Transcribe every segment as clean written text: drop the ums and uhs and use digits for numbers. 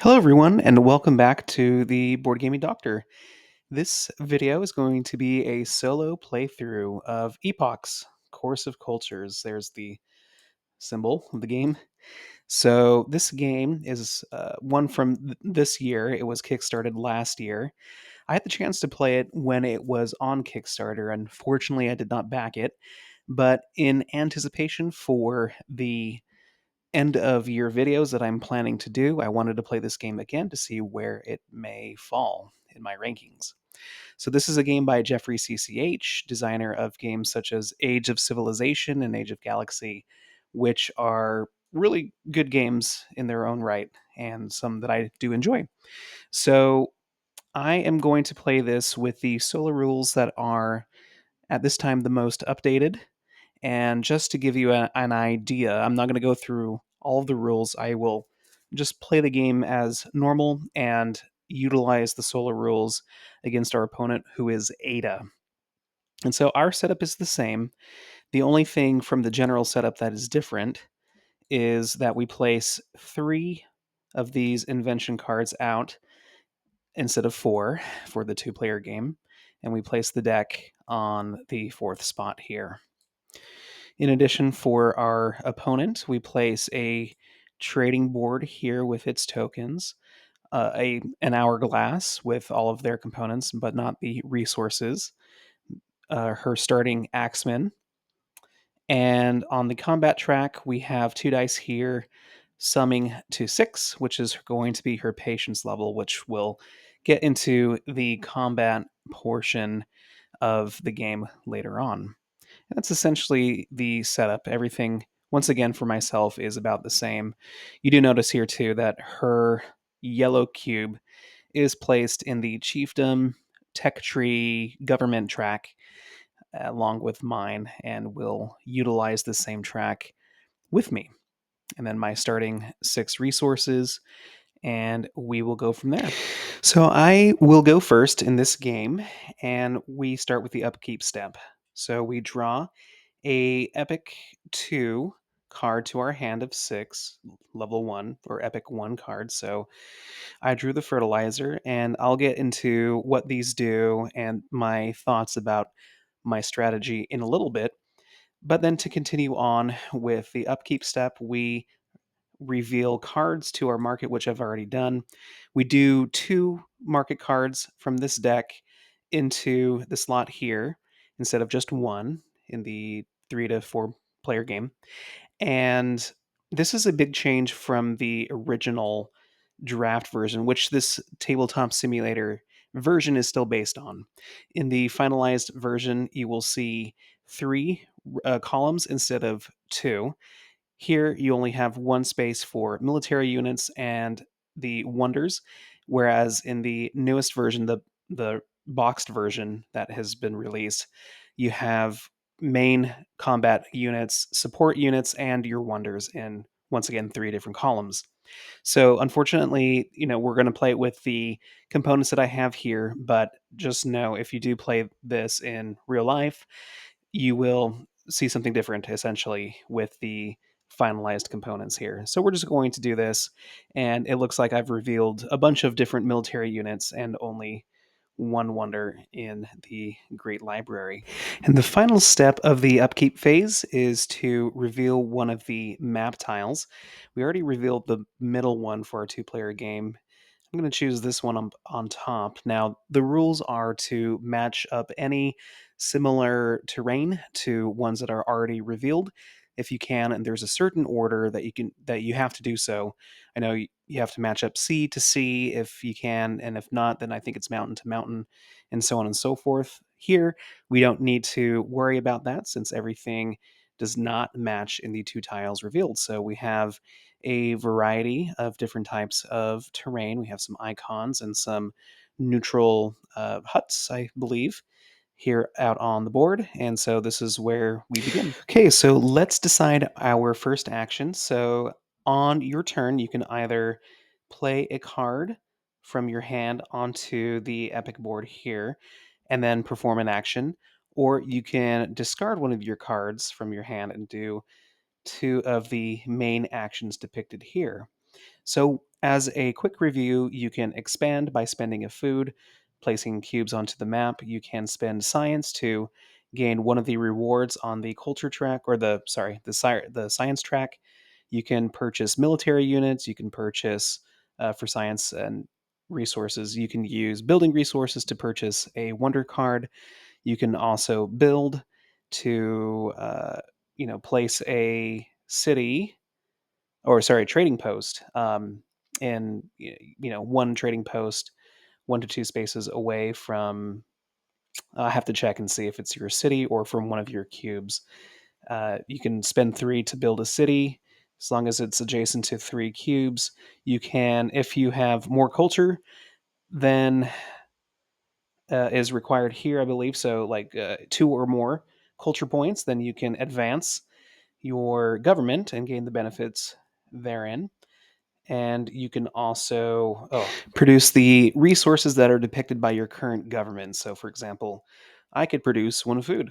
Hello, everyone, and welcome back to the Board Gaming Doctor. This video is going to be a solo playthrough of Epochs, Course of Cultures. There's the symbol of the game. So, this game is one from this year. It was kickstarted last year. I had the chance to play it when it was on Kickstarter. Unfortunately, I did not back it, but in anticipation for the end of year videos that I'm planning to do, I wanted to play this game again to see where it may fall in my rankings. So, this is a game by Jeffrey CCH, designer of games such as Age of Civilization and Age of Galaxy, which are really good games in their own right and some that I do enjoy. So, I am going to play this with the solo rules that are at this time the most updated, and just to give you an idea, I'm not going to go through all of the rules. I will just play the game as normal and utilize the solo rules against our opponent, who is Ada. And so our setup is the same. The only thing from the general setup that is different is that we place three of these invention cards out instead of four for the two-player game, and we place the deck on the fourth spot here. In addition, for our opponent, we place a trading board here with its tokens, an hourglass with all of their components, but not the resources. Her starting axeman, and on the combat track, we have two dice here, summing to 6, which is going to be her patience level, which will get into the combat portion of the game later on. That's essentially the setup. Everything, once again, for myself is about the same. You do notice here, too, that her yellow cube is placed in the chiefdom, tech tree, government track, along with mine, and will utilize the same track with me. And then my starting 6 resources, and we will go from there. So I will go first in this game, and we start with the upkeep step. So we draw a Epoch II card to our hand of 6, level 1, or Epoch 1 card. So I drew the fertilizer, and I'll get into what these do and my thoughts about my strategy in a little bit. But then to continue on with the upkeep step, we reveal cards to our market, which I've already done. We do 2 market cards from this deck into the slot here instead of just one in the 3 to 4 player game. And this is a big change from the original draft version, which this tabletop simulator version is still based on. In the finalized version, you will see 3 columns instead of 2. Here, you only have one space for military units and the wonders, whereas in the newest version, the boxed version that has been released, you have main combat units, support units, and your wonders in, once again, 3 different columns. So unfortunately, we're going to play it with the components that I have here, but just know if you do play this in real life, you will see something different essentially with the finalized components here. So we're just going to do this, and it looks like I've revealed a bunch of different military units and only one wonder in the Great Library. And the final step of the upkeep phase is to reveal one of the map tiles. We already revealed the middle one for our 2-player game. I'm going to choose this one on top. Now, the rules are to match up any similar terrain to ones that are already revealed if you can, and there's a certain order that you have to do so. I know you have to match up sea to sea if you can, and if not, then I think it's mountain to mountain, and so on and so forth. Here, we don't need to worry about that since everything does not match in the 2 tiles revealed. So we have a variety of different types of terrain. We have some icons and some neutral huts, I believe, here out on the board. And so this is where we begin. Okay, so let's decide our first action. So on your turn, you can either play a card from your hand onto the epic board here and then perform an action, or you can discard one of your cards from your hand and do 2 of the main actions depicted here. So As a quick review, you can expand by spending a food, placing cubes onto the map. You can spend science to gain one of the rewards on the culture track, or the science track. You can purchase military units. You can purchase for science and resources. You can use building resources to purchase a wonder card. You can also build to place a city, or sorry, trading post, in one trading post 1 to 2 spaces away from. I have to check and see if it's your city or from one of your cubes. You can spend 3 to build a city as long as it's adjacent to 3 cubes. You can, if you have more culture than is required here, I believe, so like 2 or more culture points, then you can advance your government and gain the benefits therein. And you can also produce the resources that are depicted by your current government. So, for example, I could produce one food.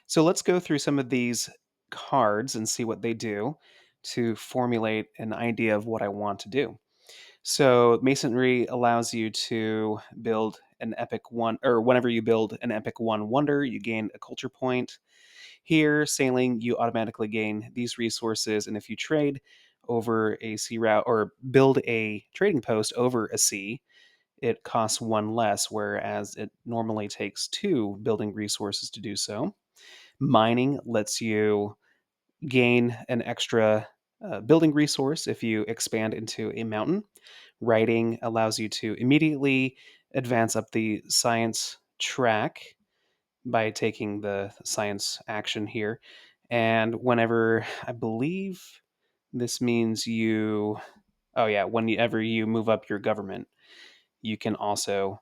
So, let's go through some of these cards and see what they do to formulate an idea of what I want to do. So, Masonry allows you to build an Epoch One, or whenever you build an Epoch One wonder, you gain a culture point. Here, sailing, you automatically gain these resources, and if you trade over a sea route or build a trading post over a sea, it costs 1 less, whereas it normally takes 2 building resources to do so. Mining lets you gain an extra building resource if you expand into a mountain. Writing allows you to immediately advance up the science track by taking the science action here. And whenever, I believe this means you, oh yeah, whenever you move up your government, you can also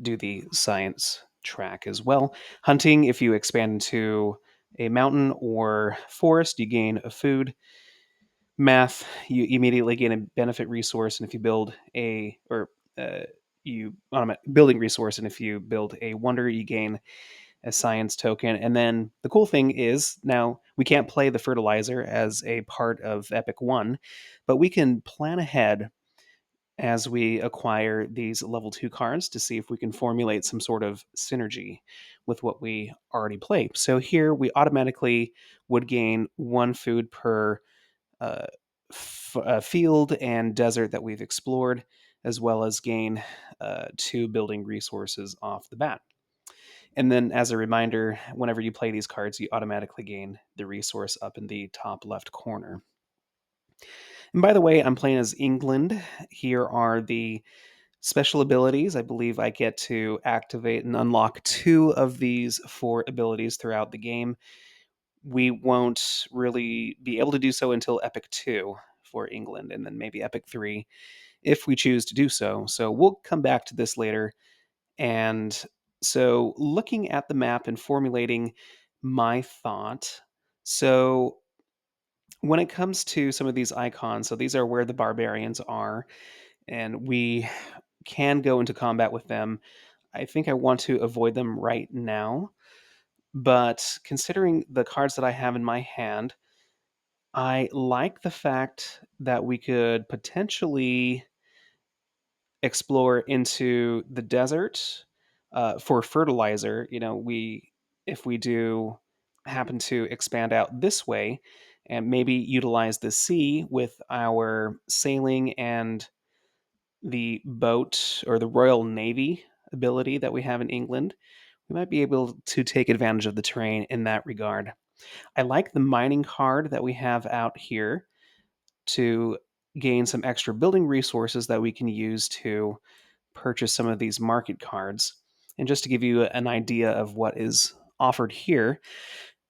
do the science track as well. Hunting, if you expand into a mountain or forest, you gain a food. Math, you immediately gain a benefit resource, and if you build a, or you on a building resource, and if you build a wonder, you gain a science token. And then the cool thing is now we can't play the fertilizer as a part of Epoch One, but we can plan ahead as we acquire these level 2 cards to see if we can formulate some sort of synergy with what we already play. So here we automatically would gain 1 food per uh, field and desert that we've explored, as well as gain 2 building resources off the bat. And then, as a reminder, whenever you play these cards, you automatically gain the resource up in the top left corner. And by the way, I'm playing as England. Here are the special abilities. I believe I get to activate and unlock 2 of these 4 abilities throughout the game. We won't really be able to do so until Epoch II for England, and then maybe Epoch III if we choose to do so. So we'll come back to this later. And so, looking at the map and formulating my thought. So, when it comes to some of these icons, so these are where the barbarians are, and we can go into combat with them. I think I want to avoid them right now. But considering the cards that I have in my hand, I like the fact that we could potentially explore into the desert for fertilizer. We if we do happen to expand out this way and maybe utilize the sea with our sailing and the boat or the Royal Navy ability that we have in England, we might be able to take advantage of the terrain in that regard. I like the mining card that we have out here to gain some extra building resources that we can use to purchase some of these market cards. And just to give you an idea of what is offered here,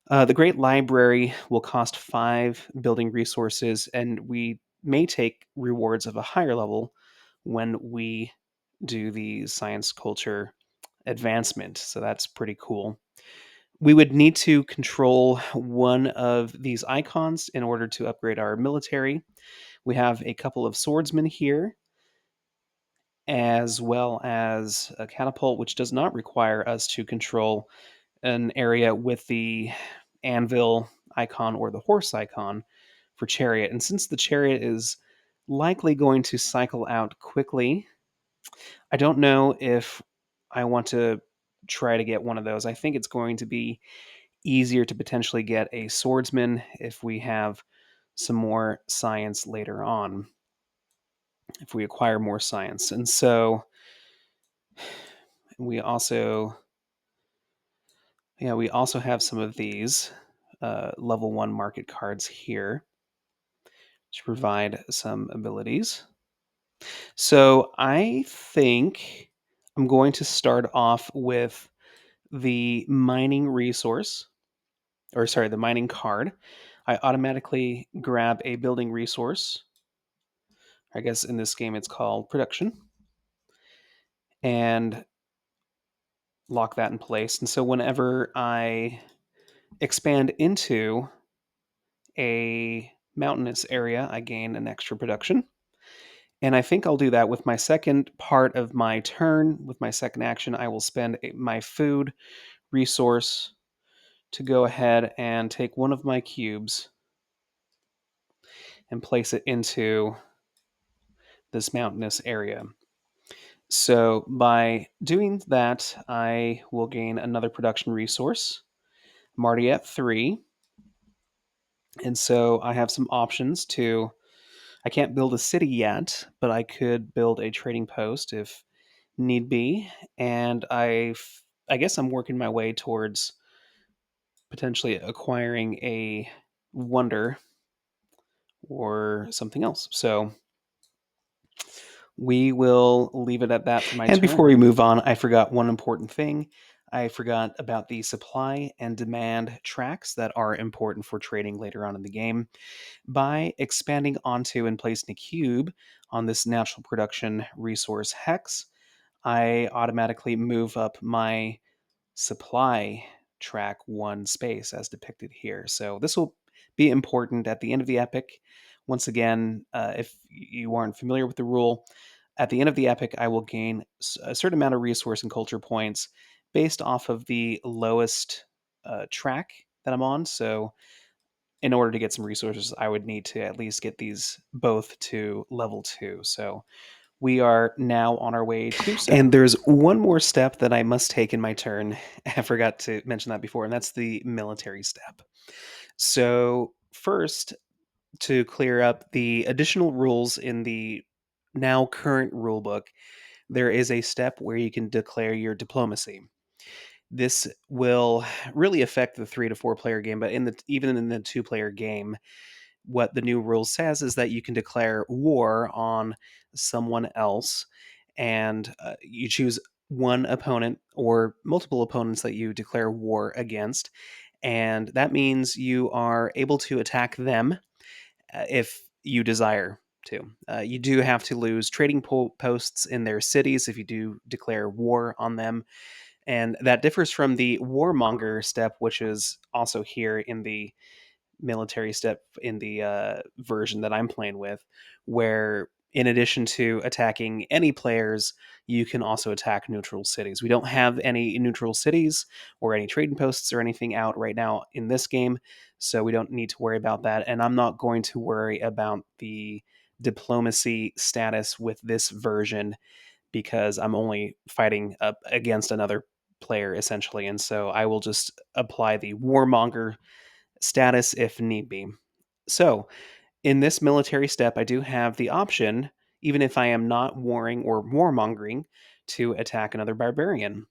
the Great Library will cost 5 building resources, and we may take rewards of a higher level when we do the science culture advancement. So that's pretty cool. We would need to control one of these icons in order to upgrade our military. We have a couple of swordsmen here, as well as a catapult, which does not require us to control an area with the anvil icon or the horse icon for chariot. And since the chariot is likely going to cycle out quickly. I don't know if I want to try to get one of those. I think it's going to be easier to potentially get a swordsman if we have some more science later on, if we acquire more science. And so we also, we also have some of these level 1 market cards here to provide some abilities. So I think I'm going to start off with the mining resource, or sorry, the mining card. I automatically grab a building resource. I guess in this game it's called production, and lock that in place. And so whenever I expand into a mountainous area, I gain an extra production. And I think I'll do that with my second part of my turn. With my second action, I will spend my food resource to go ahead and take one of my cubes and place it into this mountainous area. So by doing that, I will gain another production resource. I'm already at 3. And so I have some options to. I can't build a city yet, but I could build a trading post if need be. And I guess I'm working my way towards potentially acquiring a wonder or something else. So we will leave it at that for my turn. And before we move on, I forgot one important thing. I forgot about the supply and demand tracks that are important for trading later on in the game. By expanding onto and placing a cube on this natural production resource hex, I automatically move up my supply track 1 space as depicted here. So this will be important at the end of the epic. Once again, if you aren't familiar with the rule, at the end of the epic, I will gain a certain amount of resource and culture points based off of the lowest track that I'm on. So in order to get some resources, I would need to at least get these both to level 2. So we are now on our way to do so. And there's one more step that I must take in my turn. I forgot to mention that before, and that's the military step. So first, to clear up the additional rules in the now current rulebook, there is a step where you can declare your diplomacy. This will really affect the 3 to 4 player game, but even in the 2-player game, what the new rule says is that you can declare war on someone else, and you choose one opponent or multiple opponents that you declare war against, and that means you are able to attack them if you desire to. You do have to lose trading posts in their cities if you do declare war on them, and that differs from the warmonger step, which is also here in the military step in the version that I'm playing with, where in addition to attacking any players, you can also attack neutral cities. We don't have any neutral cities or any trading posts or anything out right now in this game, so we don't need to worry about that. And I'm not going to worry about the diplomacy status with this version because I'm only fighting up against another player essentially. And so I will just apply the warmonger status if need be. So, in this military step, I do have the option, even if I am not warring or warmongering, to attack another barbarian.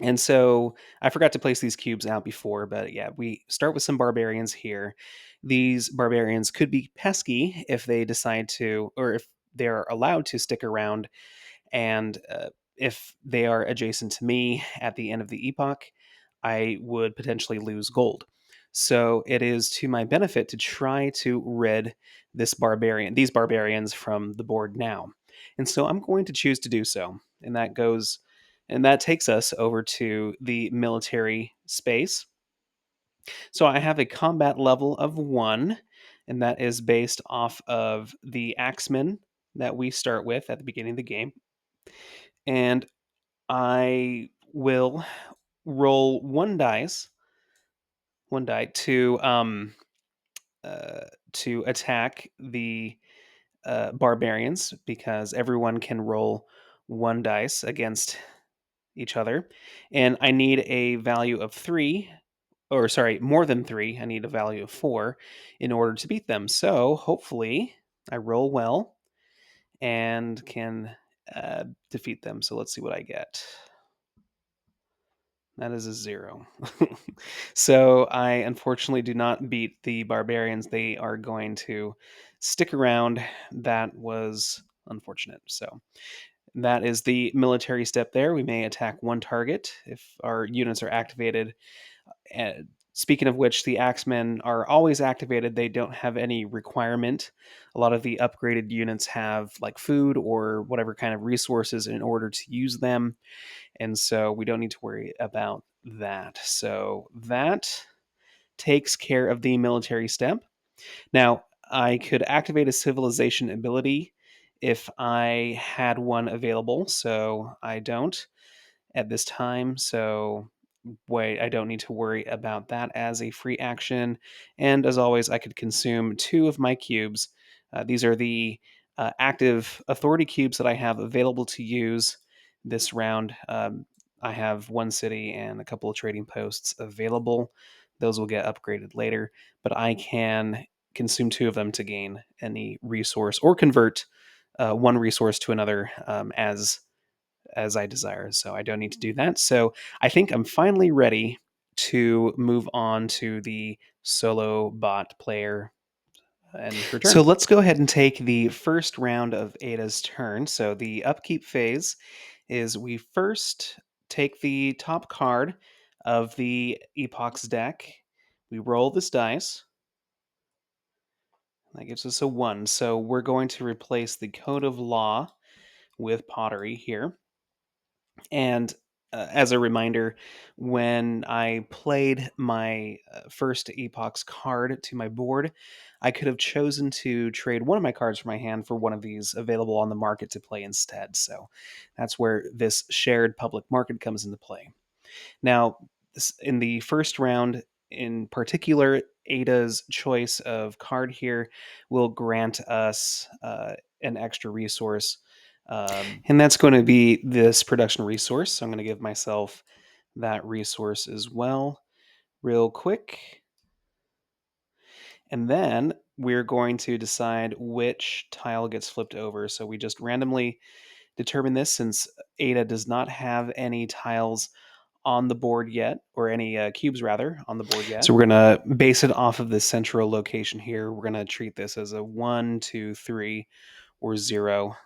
And so I forgot to place these cubes out before, but yeah, we start with some barbarians here. These barbarians could be pesky if they decide to, or if they're allowed to stick around, and if they are adjacent to me at the end of the epoch, I would potentially lose gold. So it is to my benefit to try to rid these barbarians from the board now. And so I'm going to choose to do so. And that takes us over to the military space. So I have a combat level of 1, and that is based off of the axemen that we start with at the beginning of the game. And I will roll one die uh, to attack the barbarians because everyone can roll one dice against each other. And I need a value of three, or sorry, more than three. I need a value of four in order to beat them. So hopefully I roll well and can defeat them. So let's see what I get. That is a 0. So I unfortunately do not beat the barbarians. They are going to stick around. That was unfortunate. So that is the military step there. We may attack one target if our units are activated. Speaking of which, the Axemen are always activated. They don't have any requirement. A lot of the upgraded units have like food or whatever kind of resources in order to use them. And so we don't need to worry about that. So that takes care of the military step. Now, I could activate a civilization ability if I had one available. So I don't at this time. So wait, I don't need to worry about that as a free action. And as always, I could consume 2 of my cubes. These are the active authority cubes that I have available to use this round. I have one city and a couple of trading posts available. Those will get upgraded later, but I can consume 2 of them to gain any resource or convert one resource to another as I desire. So I don't need to do that. So I think I'm finally ready to move on to the solo bot player and her turn. So let's go ahead and take the first round of Ada's turn. So the upkeep phase is we first take the top card of the Epochs deck. We roll this dice. That gives us a 1. So we're going to replace the Code of Law with Pottery here. And as a reminder, when I played my first Epochs card to my board, I could have chosen to trade one of my cards from my hand for one of these available on the market to play instead. So that's where this shared public market comes into play. Now, in the first round, in particular, Ada's choice of card here will grant us an extra resource. And that's going to be this production resource. So I'm going to give myself that resource as well, real quick. And then we're going to decide which tile gets flipped over. So we just randomly determine this since Ada does not have any tiles on the board yet, or any cubes rather on the board yet. So we're going to base it off of the central location here. We're going to treat this as a 1, 2, 3, or 0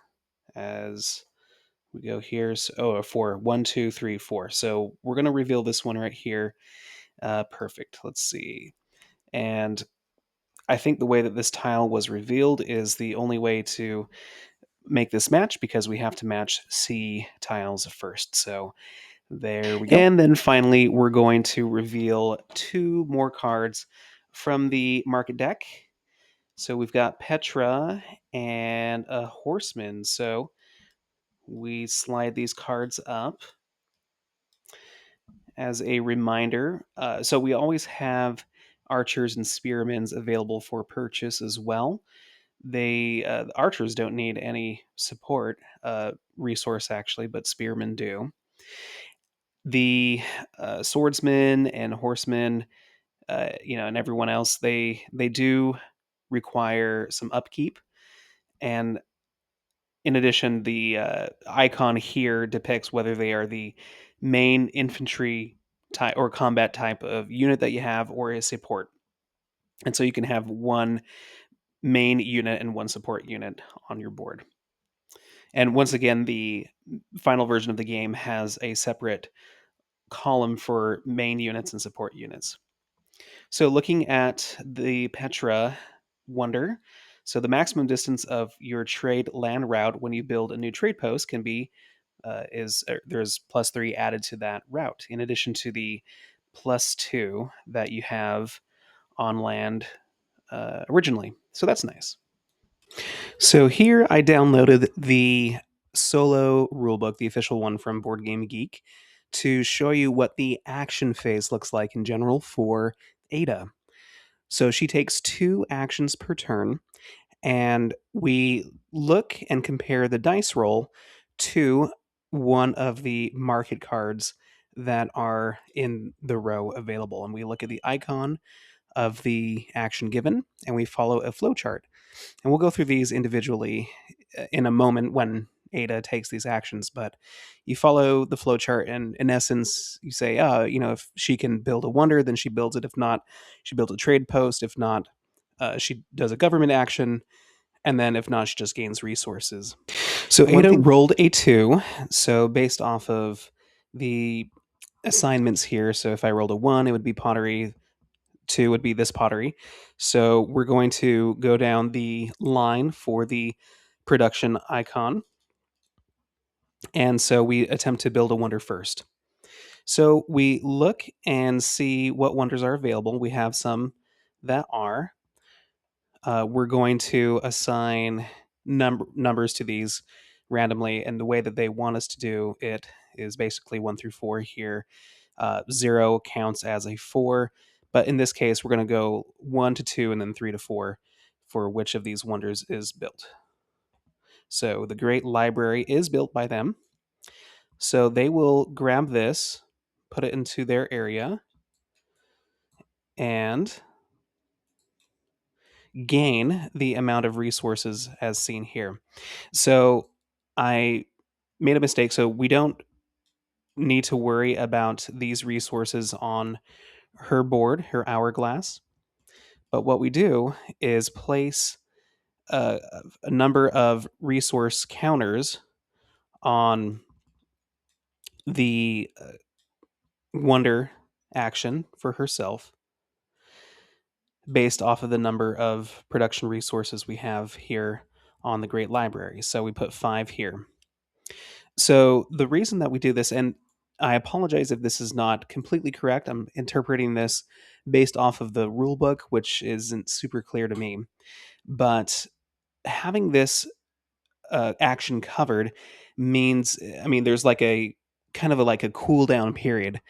as we go here. So, a 4. 1, 2, 3, 4. So we're going to reveal this one right here. Perfect. Let's see. And I think the way that this tile was revealed is the only way to make this match because we have to match C tiles first. So there we go. And then finally, we're going to reveal 2 more cards from the market deck. So we've got Petra and a Horseman. So we slide these cards up as a reminder. So we always have archers and spearmen available for purchase as well. The archers don't need any support resource actually, but spearmen do. The swordsmen and horsemen, and everyone else, they do require some upkeep. And in addition, the icon here depicts whether they are the main infantry type or combat type of unit that you have, or a support. And so you can have one main unit and one support unit on your board. And once again, the final version of the game has a separate column for main units and support units. So looking at the Petra Wonder, so the maximum distance of your trade land route when you build a new trade post can be there's +3 added to that route, in addition to the +2 that you have on land originally. So that's nice. So here I downloaded the solo rulebook, the official one from Board Game Geek, to show you what the action phase looks like in general for Ada. So she takes 2 actions per turn, And we look and compare the dice roll to one of the market cards that are in the row available. And we look at the icon of the action given, and we follow a flowchart. And we'll go through these individually in a moment when Ada takes these actions. But you follow the flowchart, and in essence, you say, if she can build a wonder, then she builds it. If not, she builds a trade post. If not, she does a government action. And then if not, she just gains resources. So Ada rolled a 2. So based off of the assignments here, so if I rolled a 1, it would be pottery. 2 would be this pottery. So we're going to go down the line for the production icon. And so we attempt to build a wonder first. So we look and see what wonders are available. We have some that are. We're going to assign numbers to these randomly, and the way that they want us to do it is basically 1 through 4 here. 0 counts as a 4, but in this case, we're going to go 1 to 2 and then 3 to 4 for which of these wonders is built. So the Great Library is built by them. So they will grab this, put it into their area, and gain the amount of resources as seen here. So I made a mistake. So we don't need to worry about these resources on her board, her hourglass. But what we do is place a number of resource counters on the wonder action for herself based off of the number of production resources we have here on the Great Library. So we put 5 here. So the reason that we do this, and I apologize if this is not completely correct, I'm interpreting this based off of the rule book, which isn't super clear to me. But having this action covered means, there's like a kind of like a cool down period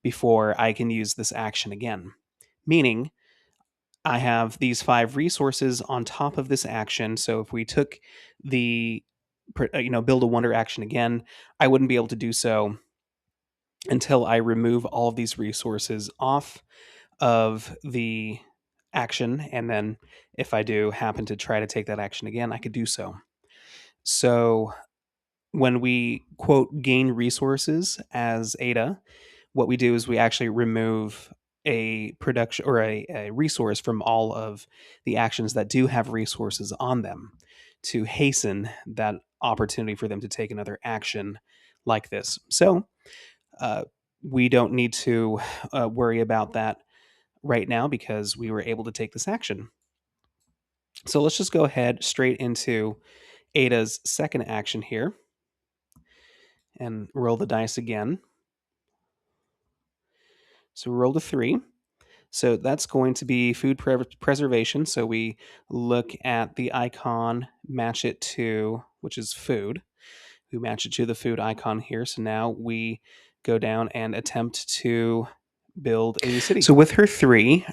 before I can use this action again. Meaning, I have these 5 resources on top of this action. So if we took the build a wonder action again, I wouldn't be able to do so until I remove all of these resources off of the action. And then if I do happen to try to take that action again, I could do so. So when we quote gain resources as Ada, what we do is we actually remove a production or a resource from all of the actions that do have resources on them to hasten that opportunity for them to take another action like this. So we don't need to worry about that right now because we were able to take this action. So let's just go ahead straight into Ada's second action here and roll the dice again. So we rolled a 3. So that's going to be food preservation. So we look at the icon, match it to, which is food. We match it to the food icon here. So now we go down and attempt to build a new city. So with her 3,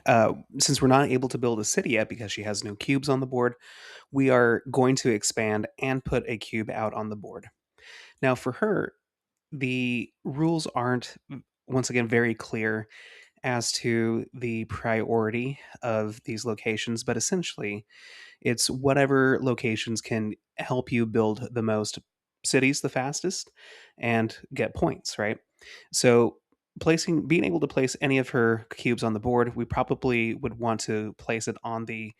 since we're not able to build a city yet because she has no cubes on the board, we are going to expand and put a cube out on the board. Now for her, the rules aren't, once again, very clear as to the priority of these locations, but essentially it's whatever locations can help you build the most cities the fastest and get points, right? So being able to place any of her cubes on the board, we probably would want to place it on the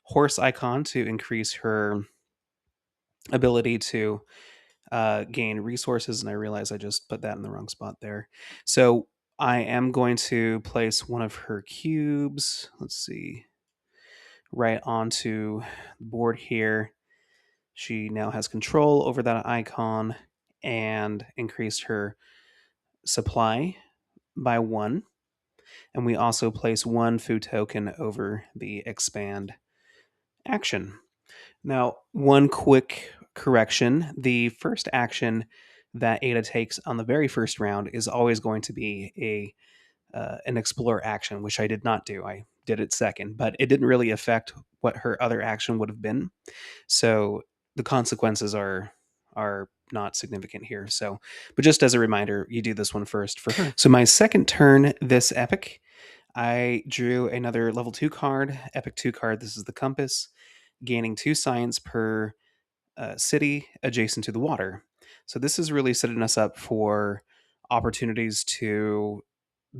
horse icon to increase her ability to gain resources. And I realize I just put that in the wrong spot there. So I am going to place one of her cubes, let's see, right onto the board here. She now has control over that icon and increased her supply by 1. And we also place 1 food token over the expand action. Now, one quick correction. The first action that Ada takes on the very first round is always going to be an explore action, which I did not do. I did it second, but it didn't really affect what her other action would have been. So the consequences are not significant here. So, but just as a reminder, you do this one first for her. So my second turn this epic, I drew another level 2 card, Epoch II card. This is the compass, gaining 2 science per city adjacent to the water. So this is really setting us up for opportunities to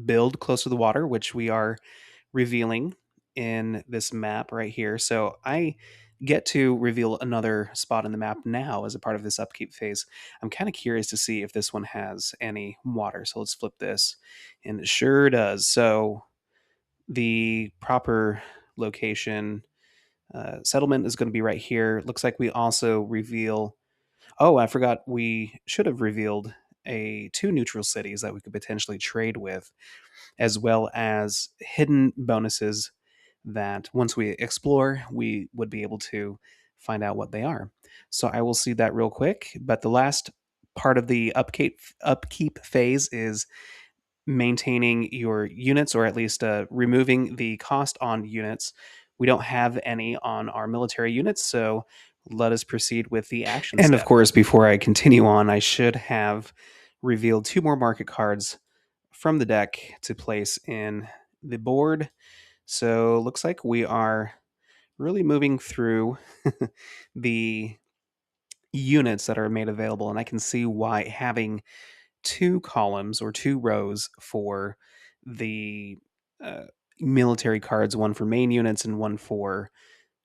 build close to the water, which we are revealing in this map right here. So I get to reveal another spot in the map now as a part of this upkeep phase. I'm kind of curious to see if this one has any water. So let's flip this, and it sure does. So the proper location settlement is going to be right here. Looks like we also reveal. Oh, I forgot. We should have revealed a 2 neutral cities that we could potentially trade with, as well as hidden bonuses that once we explore, we would be able to find out what they are. So I will see that real quick. But the last part of the upkeep phase is maintaining your units, or at least removing the cost on units. We don't have any on our military units, so let us proceed with the action step. And of course, before I continue on, I should have revealed 2 more market cards from the deck to place in the board. So looks like we are really moving through the units that are made available, and I can see why having 2 columns or 2 rows for the uh, military cards, one for main units and one for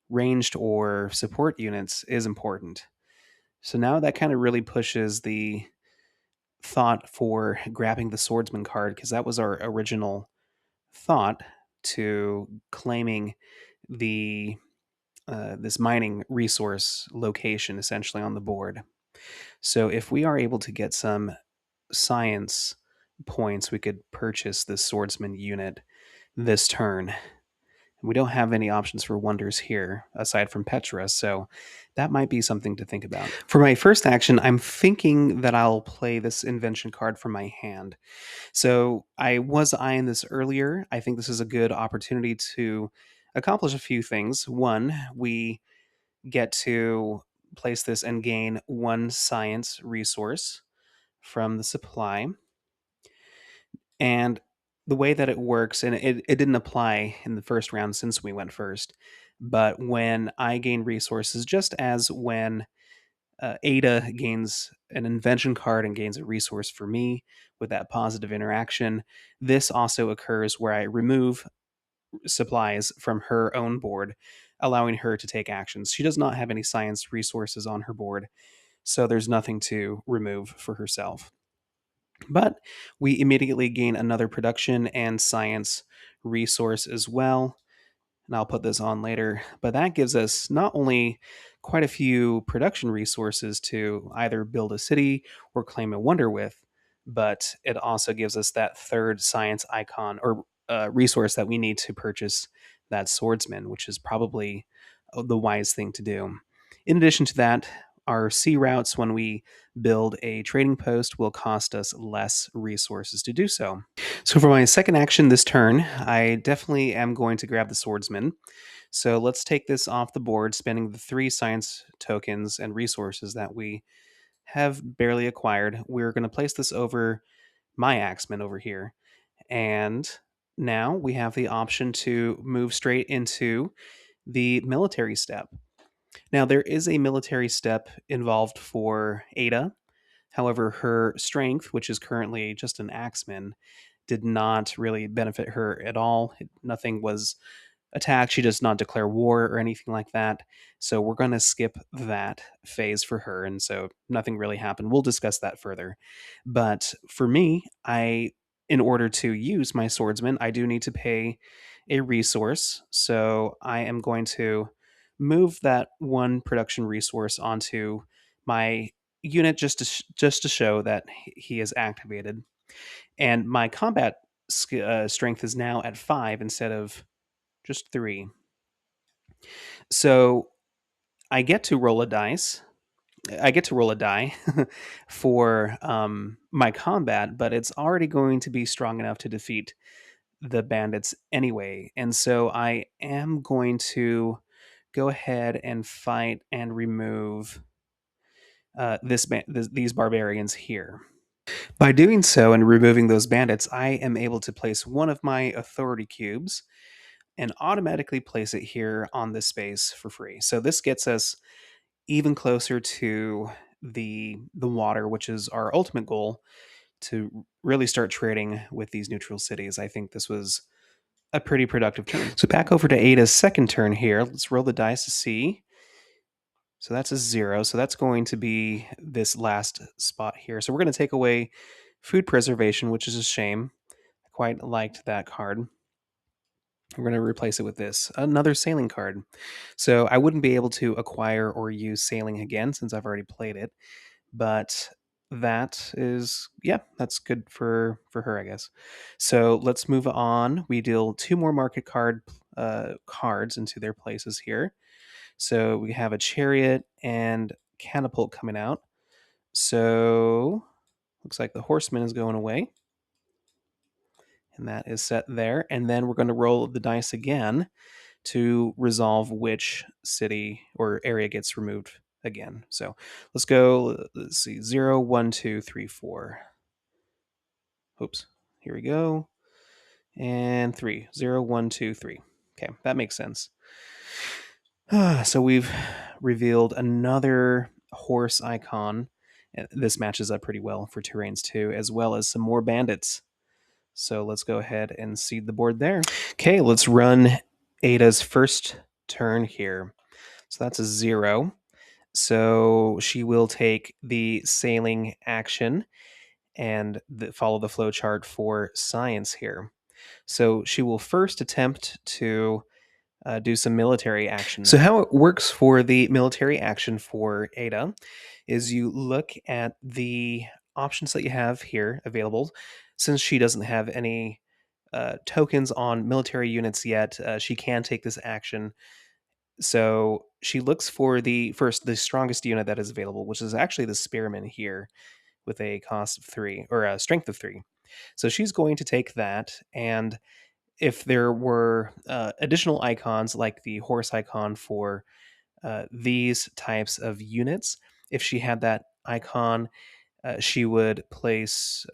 ranged or support units, is important. So now that kind of really pushes the thought for grabbing the swordsman card, because that was our original thought, to claiming the this mining resource location essentially on the board. So if we are able to get some science points, we could purchase this swordsman unit this turn. We don't have any options for wonders here aside from Petra, so that might be something to think about. For my first action, I'm thinking that I'll play this invention card from my hand. So I was eyeing this earlier. I think this is a good opportunity to accomplish a few things. One, we get to place this and gain 1 science resource from the supply. And the way that it works, and it didn't apply in the first round since we went first, but when I gain resources, just as when Ada gains an invention card and gains a resource for me with that positive interaction, this also occurs where I remove supplies from her own board, allowing her to take actions. She does not have any science resources on her board, so there's nothing to remove for herself. But we immediately gain another production and science resource as well. And I'll put this on later. But that gives us not only quite a few production resources to either build a city or claim a wonder with, but it also gives us that third science icon or resource that we need to purchase that swordsman, which is probably the wise thing to do. In addition to that, our sea routes, when we build a trading post, will cost us less resources to do so. So for my second action this turn, I definitely am going to grab the swordsman. So let's take this off the board, spending the 3 science tokens and resources that we have barely acquired. We're going to place this over my axeman over here. And now we have the option to move straight into the military step. Now, there is a military step involved for Ada. However, her strength, which is currently just an axeman, did not really benefit her at all. Nothing was attacked. She does not declare war or anything like that. So we're going to skip that phase for her. And so nothing really happened. We'll discuss that further. But for me, in order to use my swordsman, I do need to pay a resource. So I am going to move that 1 production resource onto my unit just to show that he is activated. And my combat strength is now at 5 instead of just 3. So I get to roll a dice. I get to roll a die for my combat, but it's already going to be strong enough to defeat the bandits anyway. And so I am going to go ahead and fight and remove these barbarians here. By doing so and removing those bandits, I am able to place one of my authority cubes and automatically place it here on this space for free. So this gets us even closer to the water, which is our ultimate goal, to really start trading with these neutral cities. I think this was a pretty productive turn. So back over to Ada's second turn here. Let's roll the dice to see. So that's a 0. So that's going to be this last spot here. So we're going to take away food preservation, which is a shame. I quite liked that card. We're going to replace it with this, another sailing card. So I wouldn't be able to acquire or use sailing again since I've already played it. But that is, yeah, that's good for her, I guess. So let's move on. We deal 2 more market cards into their places here. So we have a chariot and catapult coming out. So looks like the horseman is going away. And that is set there. And then we're going to roll the dice again to resolve which city or area gets removed again. So let's go. Let's see. 0, 1, 2, 3, 4. Oops. Here we go. And 3. 0, 1, 2, 3. Okay, that makes sense. So we've revealed another horse icon. This matches up pretty well for terrains too, as well as some more bandits. So let's go ahead and seed the board there. Okay, let's run Ada's first turn here. So that's a 0. So she will take the sailing action and follow the flow chart for science here. So she will first attempt to do some military action. So how it works for the military action for Ada is you look at the options that you have here available. Since she doesn't have any tokens on military units yet, she can take this action. So she looks for the strongest unit that is available, which is actually the spearman here with a cost of 3 or a strength of 3. So she's going to take that, and if there were additional icons like the horse icon for these types of units, if she had that icon, she would place,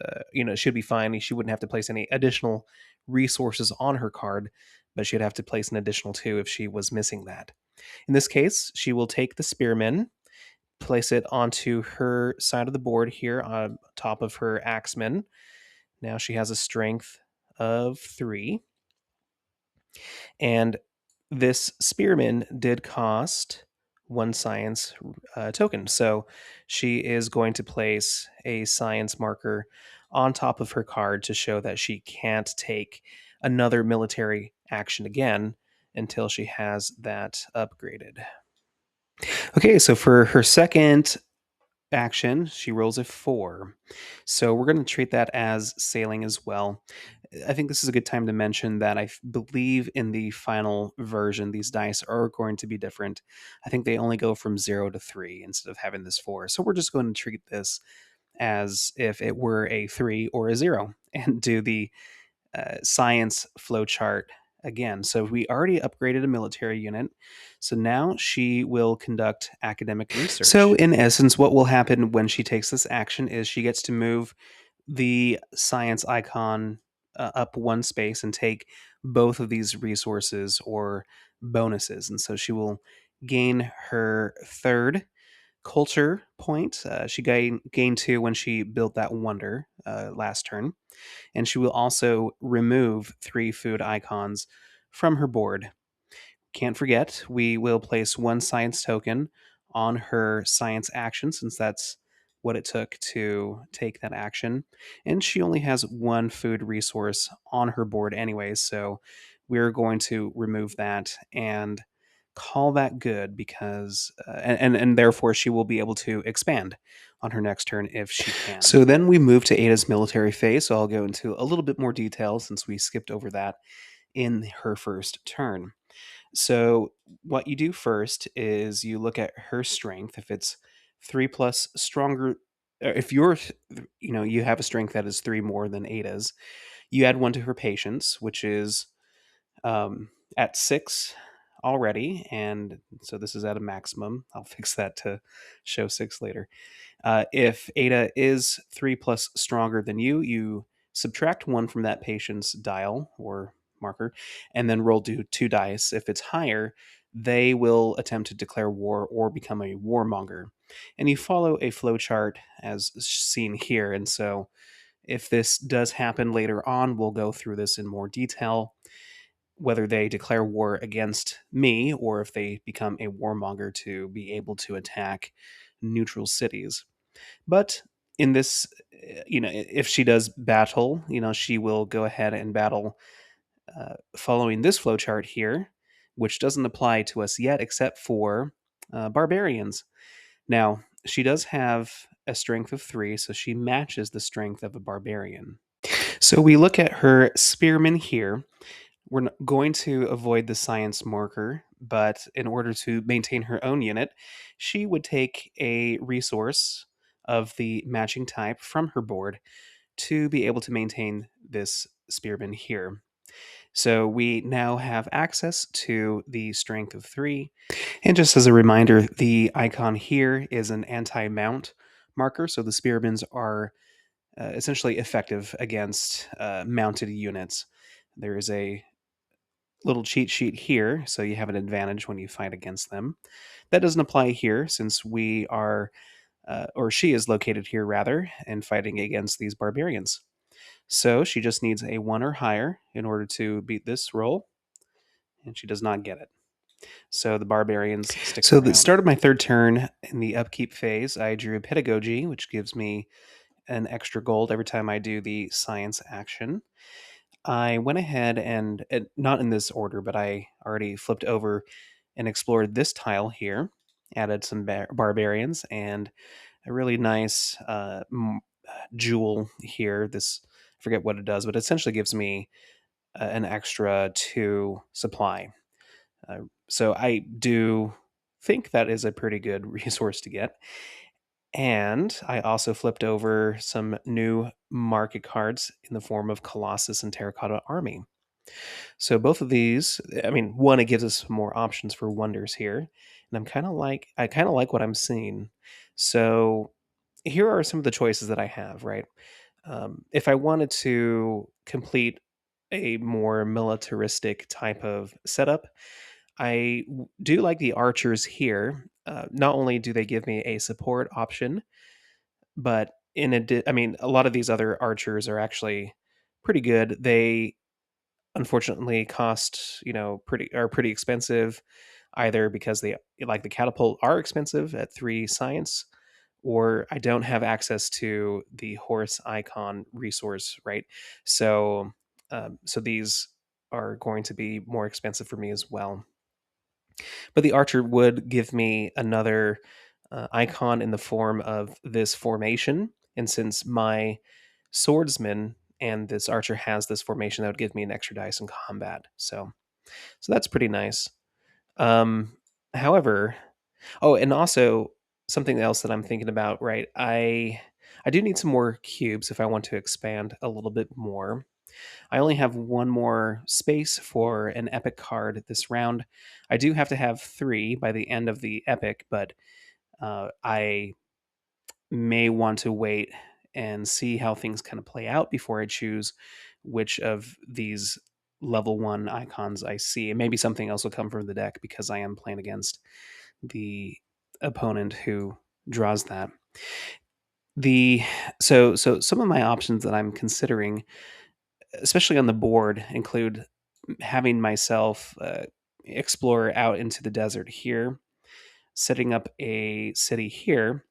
she'd be fine. She wouldn't have to place any additional resources on her card, but she'd have to place an additional 2 if she was missing that. In this case, she will take the spearman, place it onto her side of the board here on top of her axeman. Now she has a strength of 3. And this spearman did cost 1 science token. So she is going to place a science marker on top of her card to show that she can't take another military action again until she has that upgraded. Okay, so for her second action, she rolls a 4. So we're going to treat that as sailing as well. I think this is a good time to mention that I believe in the final version, these dice are going to be different. I think they only go from 0 to 3 instead of having this 4. So we're just going to treat this as if it were a 3 or a 0 and do the science flowchart again. So we already upgraded a military unit. So now she will conduct academic research. So in essence, what will happen when she takes this action is she gets to move the science icon up 1 space and take both of these resources or bonuses. And so she will gain her 3rd culture point. She gained 2 when she built that wonder last turn. And she will also remove 3 food icons from her board. Can't forget, we will place 1 science token on her science action, since that's what it took to take that action. And she only has 1 food resource on her board anyway, so we're going to remove that and call that good because and therefore she will be able to expand on her next turn if she can. So then we move to Ada's military phase, so I'll go into a little bit more detail since we skipped over that in her first turn. So what you do first is you look at her strength. If it's 3 plus stronger, if you have a strength that is 3 more than Ada's, You add one to her patience, which is at 6 already, and so this is at a maximum. I'll fix that to show 6 later. If Ada is 3 plus stronger than you, you subtract 1 from that patient's dial or marker, and then roll 2 dice. If it's higher, they will attempt to declare war or become a warmonger. And you follow a flowchart as seen here. And so, if this does happen later on, we'll go through this in more detail, whether they declare war against me or if they become a warmonger to be able to attack neutral cities. But in this, if she does battle, she will go ahead and battle following this flowchart here, which doesn't apply to us yet except for barbarians. Now, she does have a strength of 3, so she matches the strength of a barbarian. So we look at her spearmen here. We're going to avoid the science marker, but in order to maintain her own unit, she would take a resource of the matching type from her board to be able to maintain this spearman here. So we now have access to the strength of 3. And just as a reminder, the icon here is an anti-mount marker, so the spearmans are essentially effective against mounted units. There is a little cheat sheet here, so you have an advantage when you fight against them. That doesn't apply here since we are, or she is located here rather, and fighting against these barbarians. So she just needs a 1 or higher in order to beat this roll, and she does not get it. So the barbarians stick So, the start of my third turn in the upkeep phase, I drew Pedagogy, which gives me an extra gold every time I do the science action. I went ahead and, not in this order, but I already flipped over and explored this tile here, added some barbarians, and a really nice jewel here. This, I forget what it does, but it essentially gives me an extra 2 supply. So I do think that is a pretty good resource to get. And I also flipped over some new market cards in the form of Colossus and Terracotta Army. So both of these, I mean, one, it gives us more options for wonders here, and I kind of like what I'm seeing. So here are some of the choices that I have. Right, if I wanted to complete a more militaristic type of setup, do like the archers here. Not only do they give me a support option, but I mean, a lot of these other archers are actually pretty good. They unfortunately cost, pretty expensive, either because they, like the catapult, are expensive at 3 science, or I don't have access to the horse icon resource, right? So so these are going to be more expensive for me as well. But the archer would give me another icon in the form of this formation, and since my swordsman and this archer has this formation, that would give me an extra dice in combat. So that's pretty nice. Um, however, oh, and also something else that I'm thinking about, right? I do need some more cubes if I want to expand a little bit more. I only have 1 more space for an epic card this round. I do have to have 3 by the end of the epic, but I may want to wait and see how things kind of play out before I choose which of these level 1 icons I see. And maybe something else will come from the deck because I am playing against the opponent who draws that. The so some of my options that I'm considering, especially on the board, include having myself explore out into the desert here, setting up a city here.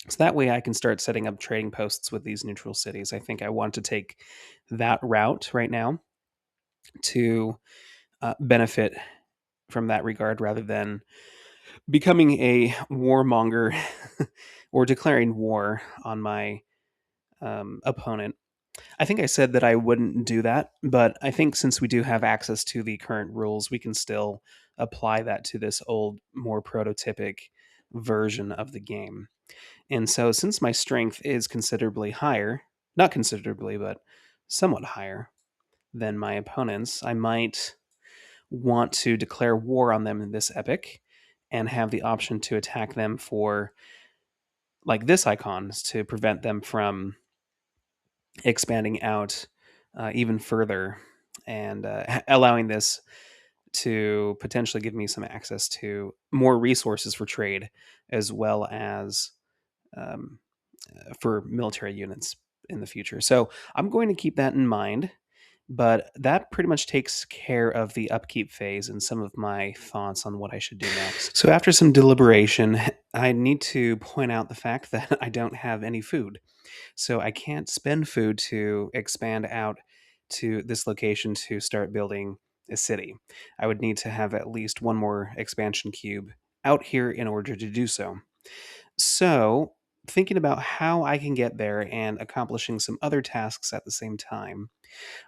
So that way I can start setting up trading posts with these neutral cities. I think I want to take that route right now to benefit from that regard rather than becoming a warmonger or declaring war on my opponent. I think I said that I wouldn't do that, but I think since we do have access to the current rules, we can still apply that to this old, more prototypic version of the game. And so, since my strength is considerably higher, not considerably, but somewhat higher than my opponents, I might want to declare war on them in this epic and have the option to attack them for like this icons to prevent them from expanding out even further and allowing this to potentially give me some access to more resources for trade as well as um, for military units in the future. So I'm going to keep that in mind. But that pretty much takes care of the upkeep phase and some of my thoughts on what I should do next. So, after some deliberation, I need to point out the fact that I don't have any food. So, I can't spend food to expand out to this location to start building a city. I would need to have at least one more expansion cube out here in order to do so. So, thinking about how I can get there and accomplishing some other tasks at the same time,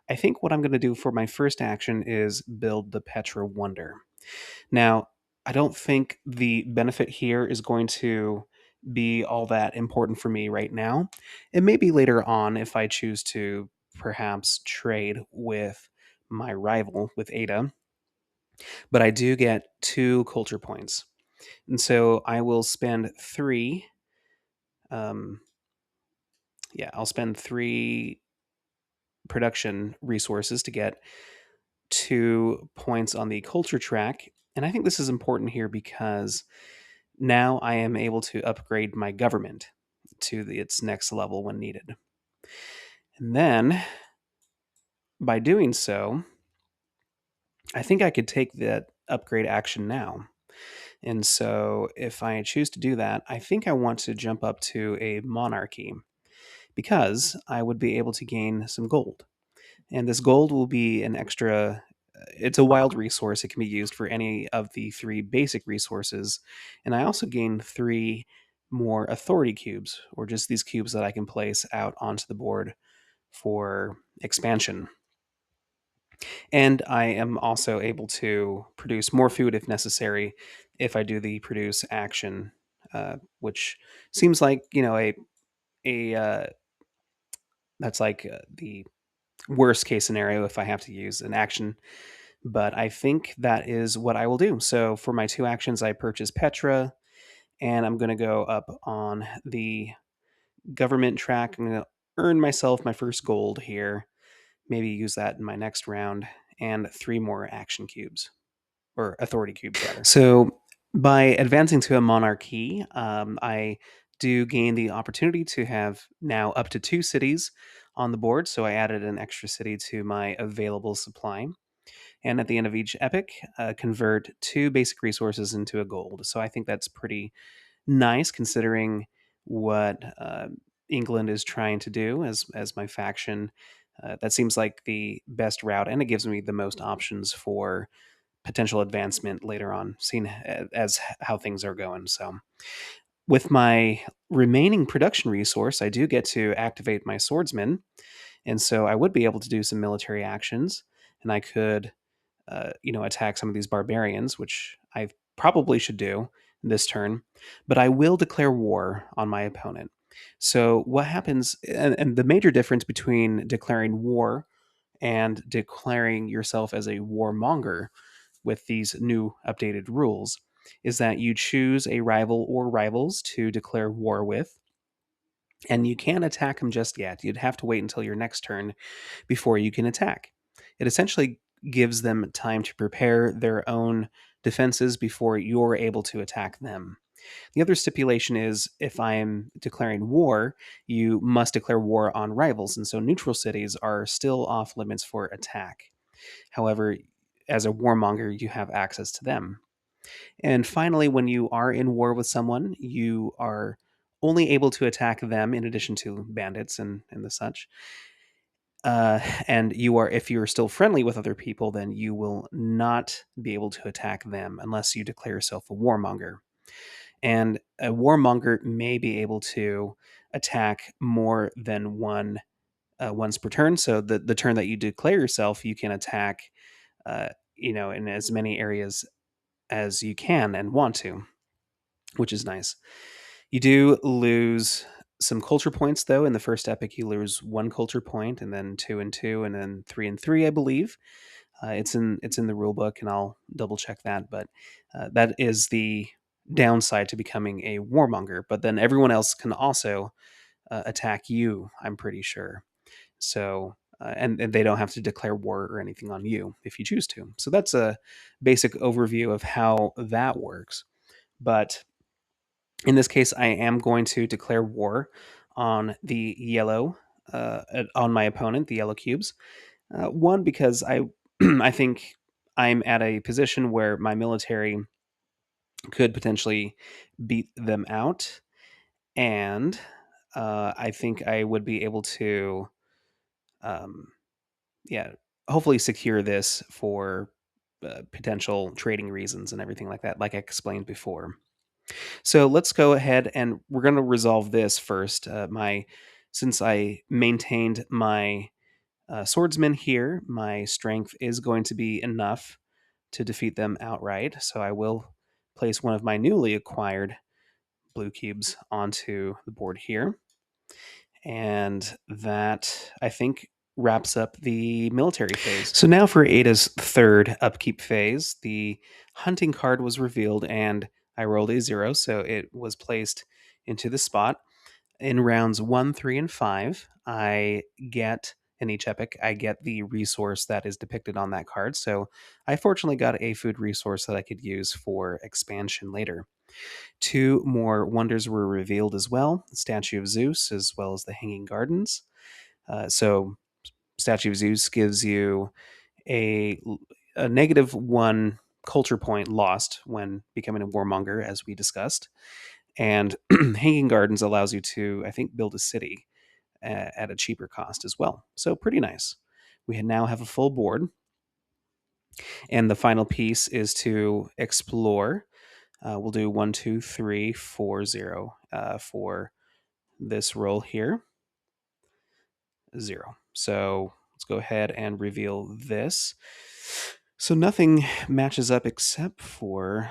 I think what I'm going to do for my first action is build the Petra Wonder. Now, I don't think the benefit here is going to be all that important for me right now. It may be later on if I choose to perhaps trade with my rival, with Ada, but I do get 2 culture points. And so I will spend three. Um, yeah, I'll spend 3 production resources to get 2 points on the culture track. And I think this is important here because now I am able to upgrade my government to its next level when needed. And then by doing so, I think I could take that upgrade action now. And so if I choose to do that, I think I want to jump up to a monarchy because I would be able to gain some gold. And this gold will be an extra. It's a wild resource. It can be used for any of the 3 basic resources. And I also gain 3 more authority cubes, or just these cubes that I can place out onto the board for expansion. And I am also able to produce more food if necessary if I do the produce action, which seems like, a that's like the worst case scenario if I have to use an action, but I think that is what I will do. So for my 2 actions, I purchase Petra, and I'm going to go up on the government track. I'm going to earn myself my first gold here, maybe use that in my next round, and 3 more action cubes, or authority cubes, rather. So by advancing to a monarchy, I do gain the opportunity to have now up to 2 cities on the board. So I added an extra city to my available supply. And at the end of each epic, convert 2 basic resources into a gold. So I think that's pretty nice considering what England is trying to do as my faction. That seems like the best route, and it gives me the most options for potential advancement later on, seeing as how things are going. So, with my remaining production resource, I do get to activate my swordsman, and so I would be able to do some military actions, and I could attack some of these barbarians, which I probably should do this turn, but I will declare war on my opponent. So, what happens, and the major difference between declaring war and declaring yourself as a warmonger with these new updated rules is that you choose a rival or rivals to declare war with, and you can't attack them just yet. You'd have to wait until your next turn before you can attack. It essentially gives them time to prepare their own defenses before you're able to attack them. The other stipulation is if I am declaring war, you must declare war on rivals, and so neutral cities are still off limits for attack. However, as a warmonger, you have access to them. And finally, when you are in war with someone, you are only able to attack them in addition to bandits and the such. And if you're still friendly with other people, then you will not be able to attack them unless you declare yourself a warmonger. And a warmonger may be able to attack more than once per turn. So the turn that you declare yourself, you can attack, in as many areas as you can and want to, which is nice. You do lose some culture points, though. In the first epic, you lose 1 culture point, and then 2 and 2, and then 3 and 3, I believe. It's in the rule book, and I'll double check that. But that is the downside to becoming a warmonger. But then everyone else can also attack you, I'm pretty sure. So and they don't have to declare war or anything on you if you choose to. So that's a basic overview of how that works. But in this case, I am going to declare war on the yellow, on my opponent, the yellow cubes. One, because I I think I'm at a position where my military could potentially beat them out, and I think I would be able to, um, yeah, hopefully secure this for potential trading reasons and everything like that, like I explained before. So let's go ahead and we're going to resolve this first. My Since I maintained my swordsman here, my strength is going to be enough to defeat them outright. So I will place one of my newly acquired blue cubes onto the board here. And that, I think, wraps up the military phase. So now for Ada's third upkeep phase, the hunting card was revealed and I rolled a 0, so it was placed into the spot. In rounds 1, 3, and 5, I get in each epic, I get the resource that is depicted on that card. So I fortunately got a food resource that I could use for expansion later. 2 more wonders were revealed as well: the Statue of Zeus, as well as the Hanging Gardens. So Statue of Zeus gives you a, a -1 culture point lost when becoming a warmonger, as we discussed. And Hanging Gardens allows you to, I think, build a city at a cheaper cost as well. So pretty nice. We now have a full board. And the final piece is to explore. We'll do 1, 2, 3, 4, 0 for this roll here. 0. So let's go ahead and reveal this. So nothing matches up except for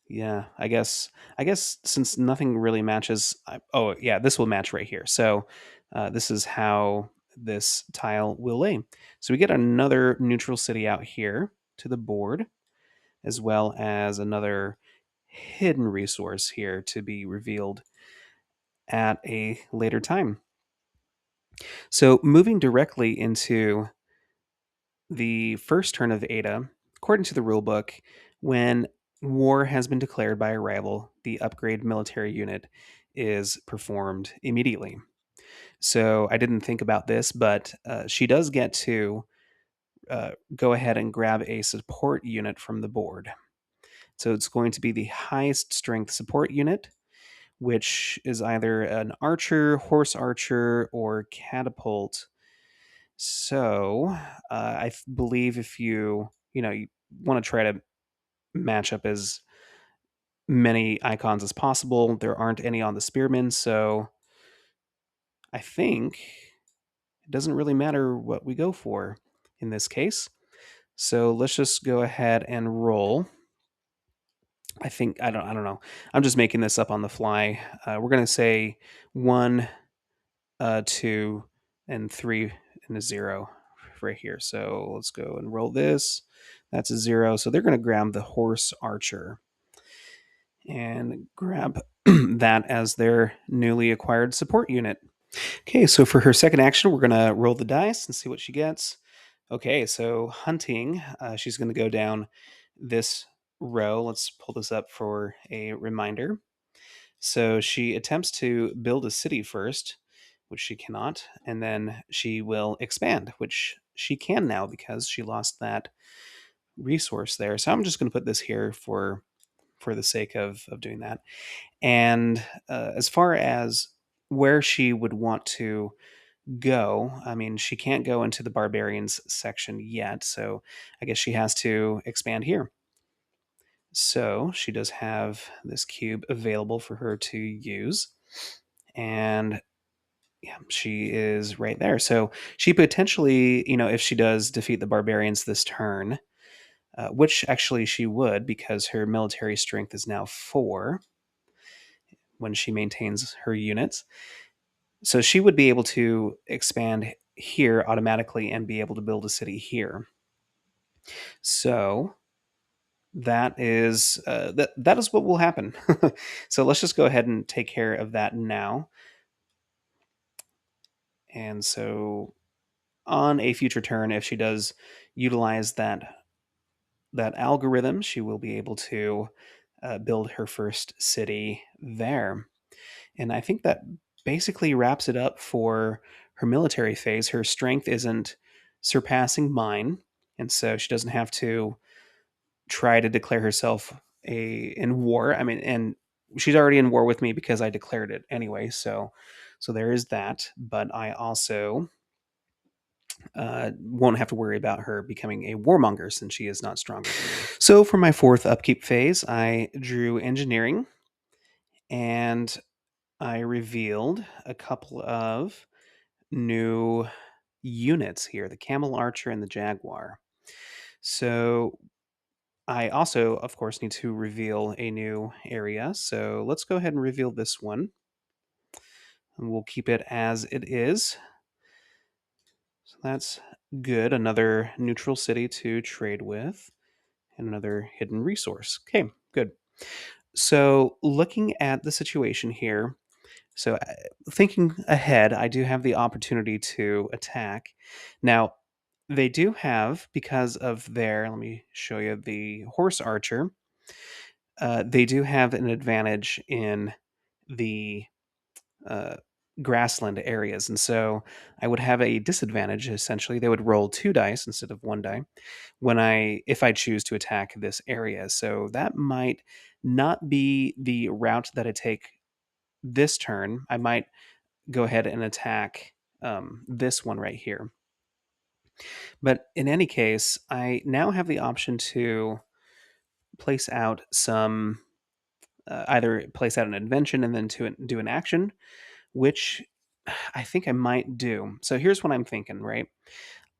yeah, I guess since nothing really matches. Oh yeah, this will match right here. So this is how this tile will lay. So we get another neutral city out here to the board, as well as another hidden resource here to be revealed at a later time. So moving directly into the first turn of Ada, according to the rulebook, when war has been declared by a rival, the upgrade military unit is performed immediately. So I didn't think about this, but she does get to go ahead and grab a support unit from the board. So it's going to be the highest strength support unit, which is either an archer, horse archer, or catapult. So believe if you want to try to match up as many icons as possible, there aren't any on the spearmen, so I think it doesn't really matter what we go for in this case. So let's just go ahead and roll. I don't know. I'm just making this up on the fly. We're gonna say 1, 2, and 3 and a 0 right here. So let's go and roll this. That's a 0. So they're going to grab the horse archer and grab that as their newly acquired support unit. Okay, so for her second action, we're going to roll the dice and see what she gets. Okay, so hunting, she's going to go down this row. Let's pull this up for a reminder. So she attempts to build a city first, which she cannot, and then she will expand, which she can now because she lost that resource there. So I'm just going to put this here for the sake of doing that. And as far as where she would want to go, I mean, she can't go into the barbarians section yet, so I guess she has to expand here. So she does have this cube available for her to use. And yeah, she is right there. So she potentially, if she does defeat the barbarians this turn, which actually she would because her military strength is now 4 when she maintains her units. So she would be able to expand here automatically and be able to build a city here. So that is what will happen. So let's just go ahead and take care of that now. And so on a future turn, if she does utilize that algorithm, she will be able to build her first city there. And I think that basically wraps it up for her military phase. Her strength isn't surpassing mine, and so she doesn't have to try to declare herself in war. I mean, and she's already in war with me because I declared it anyway. So there is that. But I also won't have to worry about her becoming a warmonger since she is not stronger than me. So for my fourth upkeep phase, I drew engineering and I revealed a couple of new units here, the camel archer and the jaguar. So I also, of course, need to reveal a new area. So let's go ahead and reveal this one. And we'll keep it as it is. So that's good. Another neutral city to trade with and another hidden resource. Okay, good. So looking at the situation here, so thinking ahead, I do have the opportunity to attack. Now, they do have, because of their, let me show you the horse archer, they do have an advantage in the uh, grassland areas. And so I would have a disadvantage essentially. They would roll 2 dice instead of 1 die if I choose to attack this area. So that might not be the route that I take this turn. I might go ahead and attack this one right here. But in any case, I now have the option to place out some, either place out an invention and then to do an action, which I think I might do. So here's what I'm thinking, right?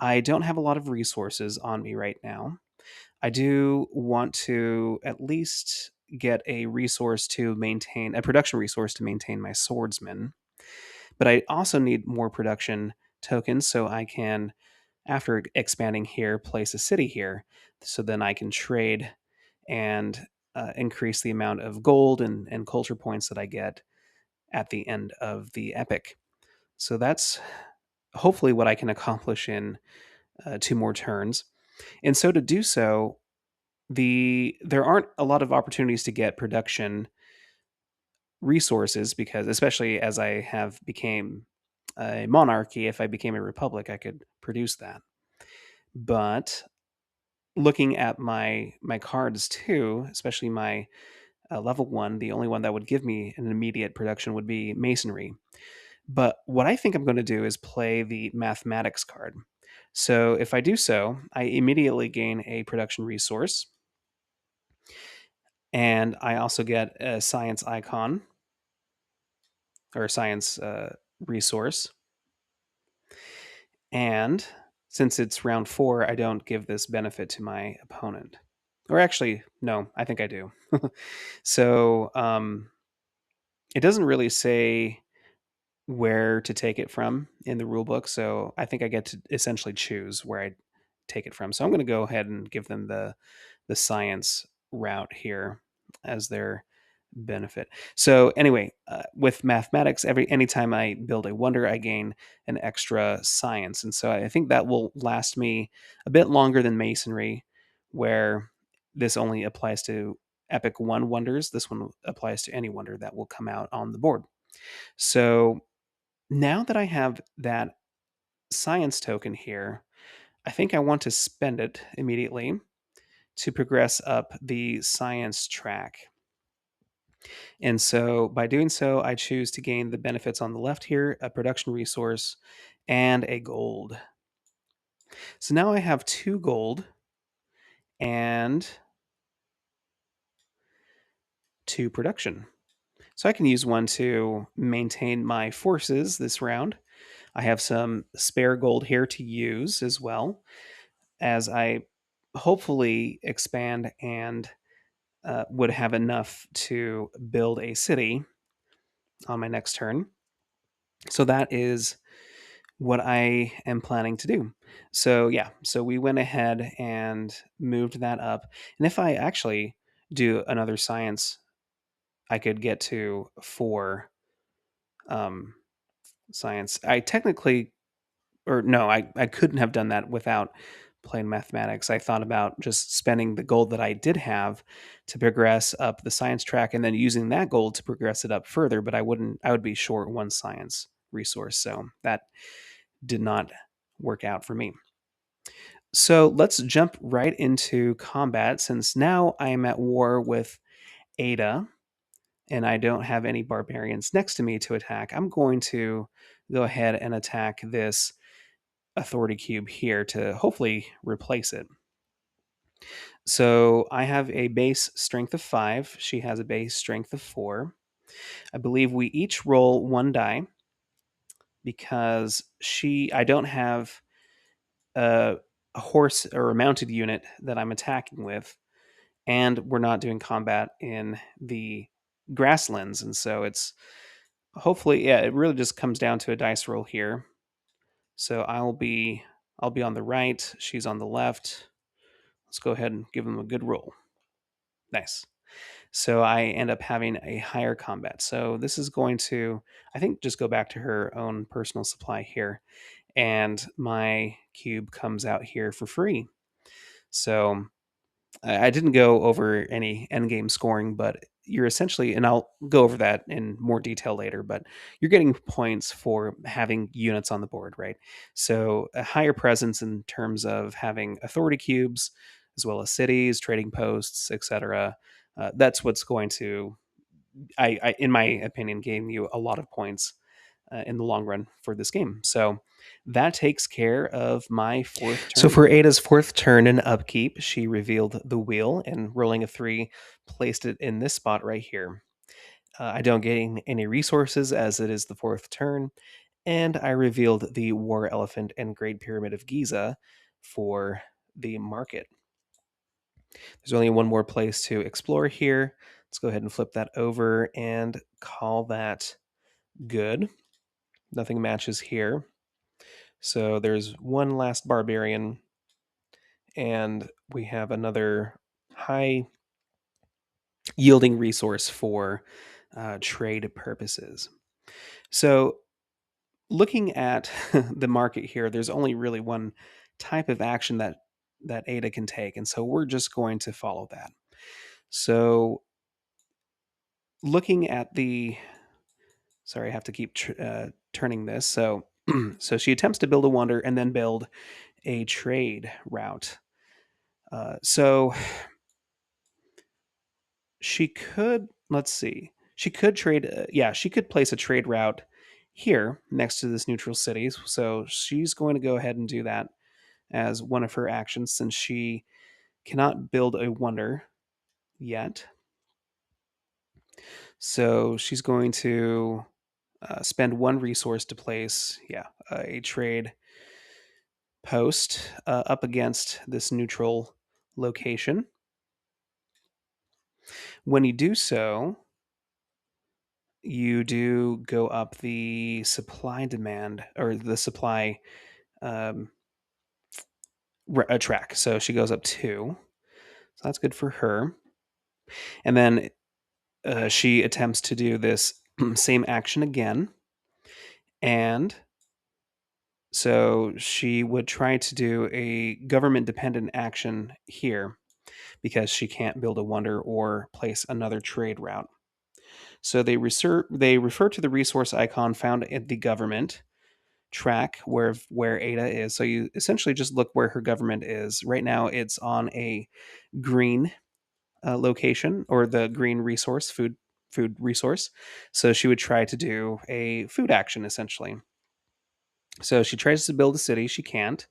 I don't have a lot of resources on me right now. I do want to at least get a resource to maintain, a production resource to maintain my swordsman. But I also need more production tokens so I can, after expanding here, place a city here. So then I can trade and increase the amount of gold and culture points that I get at the end of the epic. So that's hopefully what I can accomplish in 2 more turns. And so to do so, there aren't a lot of opportunities to get production resources because, especially as I have became a monarchy, if I became a republic, I could produce that. But looking at my cards too, especially my level 1, the only one that would give me an immediate production would be masonry. But what I think I'm going to do is play the mathematics card. So if I do so, I immediately gain a production resource. And I also get a science icon or a science resource. And since it's round 4, I don't give this benefit to my opponent. Or actually, no, I think I do. So it doesn't really say where to take it from in the rule book. So I think I get to essentially choose where I take it from. So I'm going to go ahead and give them the science route here as their benefit. So anyway, with mathematics, anytime I build a wonder, I gain an extra science, and so I think that will last me a bit longer than masonry, where this only applies to Epic 1 wonders. This one applies to any wonder that will come out on the board. So now that I have that science token here, I think I want to spend it immediately to progress up the science track. And so by doing so, I choose to gain the benefits on the left here, a production resource and a gold. So now I have 2 gold and 2 production. So I can use one to maintain my forces this round. I have some spare gold here to use as well as I hopefully expand and would have enough to build a city on my next turn. So that is what I am planning to do. So yeah, so we went ahead and moved that up. And if I actually do another science, I could get to 4 um, science. I technically, or no, I couldn't have done that without playing mathematics. I thought about just spending the gold that I did have to progress up the science track and then using that gold to progress it up further, but I would be short 1 science resource. So that did not work out for me. So let's jump right into combat since now I am at war with Ada and I don't have any barbarians next to me to attack. I'm going to go ahead and attack this authority cube here to hopefully replace it. So I have a base strength of 5. She has a base strength of 4. I believe we each roll 1 die because I don't have a horse or a mounted unit that I'm attacking with, and we're not doing combat in the grasslands, and so it's hopefully, yeah, it really just comes down to a dice roll here. So I'll be on the right, she's on the left. Let's go ahead and give them a good roll. Nice. So I end up having a higher combat. So this is going to, I think, just go back to her own personal supply here, and my cube comes out here for free. So I didn't go over any endgame scoring, but you're essentially, and I'll go over that in more detail later, but you're getting points for having units on the board, right? So a higher presence in terms of having authority cubes, as well as cities, trading posts, etc. That's what's going to, in my opinion, gain you a lot of points in the long run for this game. So that takes care of my 4th turn. So for Ada's 4th turn in upkeep, she revealed the wheel and rolling a 3, placed it in this spot right here. I don't gain any resources as it is the 4th turn, and I revealed the War Elephant and Great Pyramid of Giza for the market. There's only one more place to explore here. Let's go ahead and flip that over and call that good. Nothing matches here. So there's one last barbarian, and we have another high yielding resource for trade purposes. So looking at the market here, there's only really one type of action that Ada can take, and so we're just going to follow that. So looking at the, sorry, I have to keep turning this. So so she attempts to build a wonder and then build a trade route. So she could, let's see, she could trade, yeah, she could place a trade route here next to this neutral city. So she's going to go ahead and do that as one of her actions since she cannot build a wonder yet. So she's going to spend 1 resource to place, yeah, a trade post up against this neutral location. When you do so, you do go up the supply demand or the supply um, track. So she goes up 2. So that's good for her. And then she attempts to do this same action again. And so she would try to do a government dependent action here because she can't build a wonder or place another trade route. So they refer to the resource icon found at the government track where Ada is. So you essentially just look where her government is. Right now it's on a green location, or the green resource, food resource. So she would try to do a food action essentially. So she tries to build a city, she can't,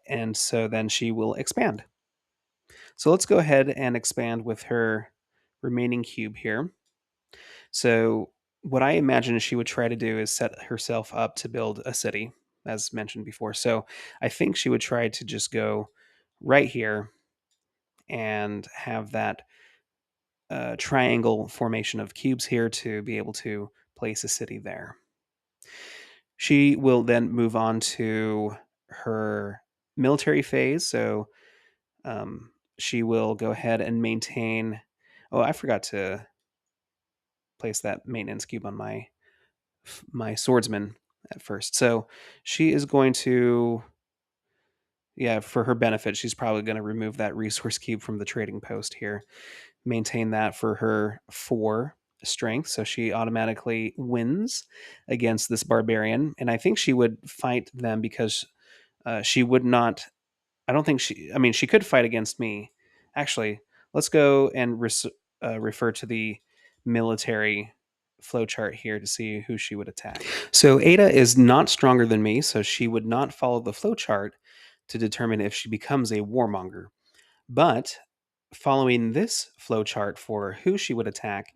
and so then she will expand. So let's go ahead and expand with her remaining cube here. So what I imagine she would try to do is set herself up to build a city, as mentioned before. So I think she would try to just go right here and have that triangle formation of cubes here to be able to place a city there. She will then move on to her military phase. So she will go ahead and maintain. Oh, I forgot to place that maintenance cube on my swordsman at first. So she is going to, yeah, for her benefit, she's probably going to remove that resource cube from the trading post here, maintain that for her 4 strength. So she automatically wins against this barbarian. And I think she would fight them because she would not. I don't think she. I mean, she could fight against me. Actually, let's go and refer to the military flowchart here to see who she would attack. So Ada is not stronger than me, so she would not follow the flowchart to determine if she becomes a warmonger. But following this flowchart for who she would attack,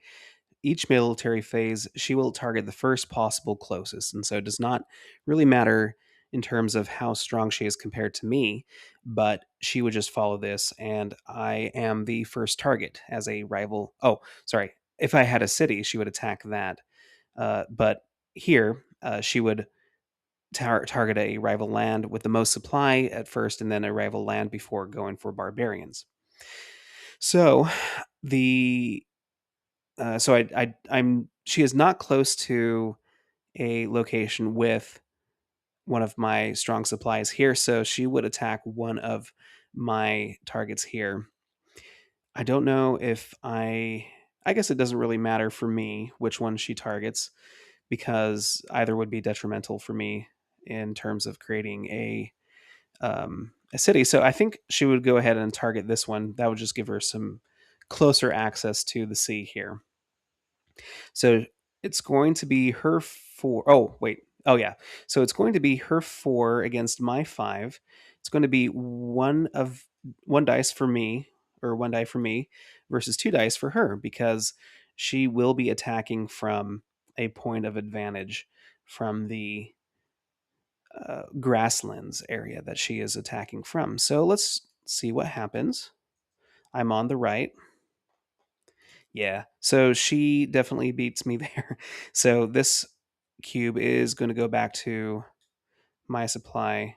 each military phase, she will target the first possible closest. And so it does not really matter in terms of how strong she is compared to me, but she would just follow this. And I am the first target as a rival. Oh, sorry. If I had a city, she would attack that. But here, she would target a rival land with the most supply at first, and then a rival land before going for barbarians. So the I'm she is not close to a location with one of my strong supplies here, so she would attack one of my targets here. I don't know if I guess it doesn't really matter for me which one she targets because either would be detrimental for me in terms of creating a city. So I think she would go ahead and target this one. That would just give her some closer access to the sea here. So it's going to be her 4. Oh, wait. Oh, yeah. So it's going to be her 4 against my 5. It's going to be one dice for me, or 1 die for me, versus 2 dice for her, because she will be attacking from a point of advantage from the grasslands area that she is attacking from. So let's see what happens. I'm on the right. Yeah. So she definitely beats me there. So this cube is going to go back to my supply,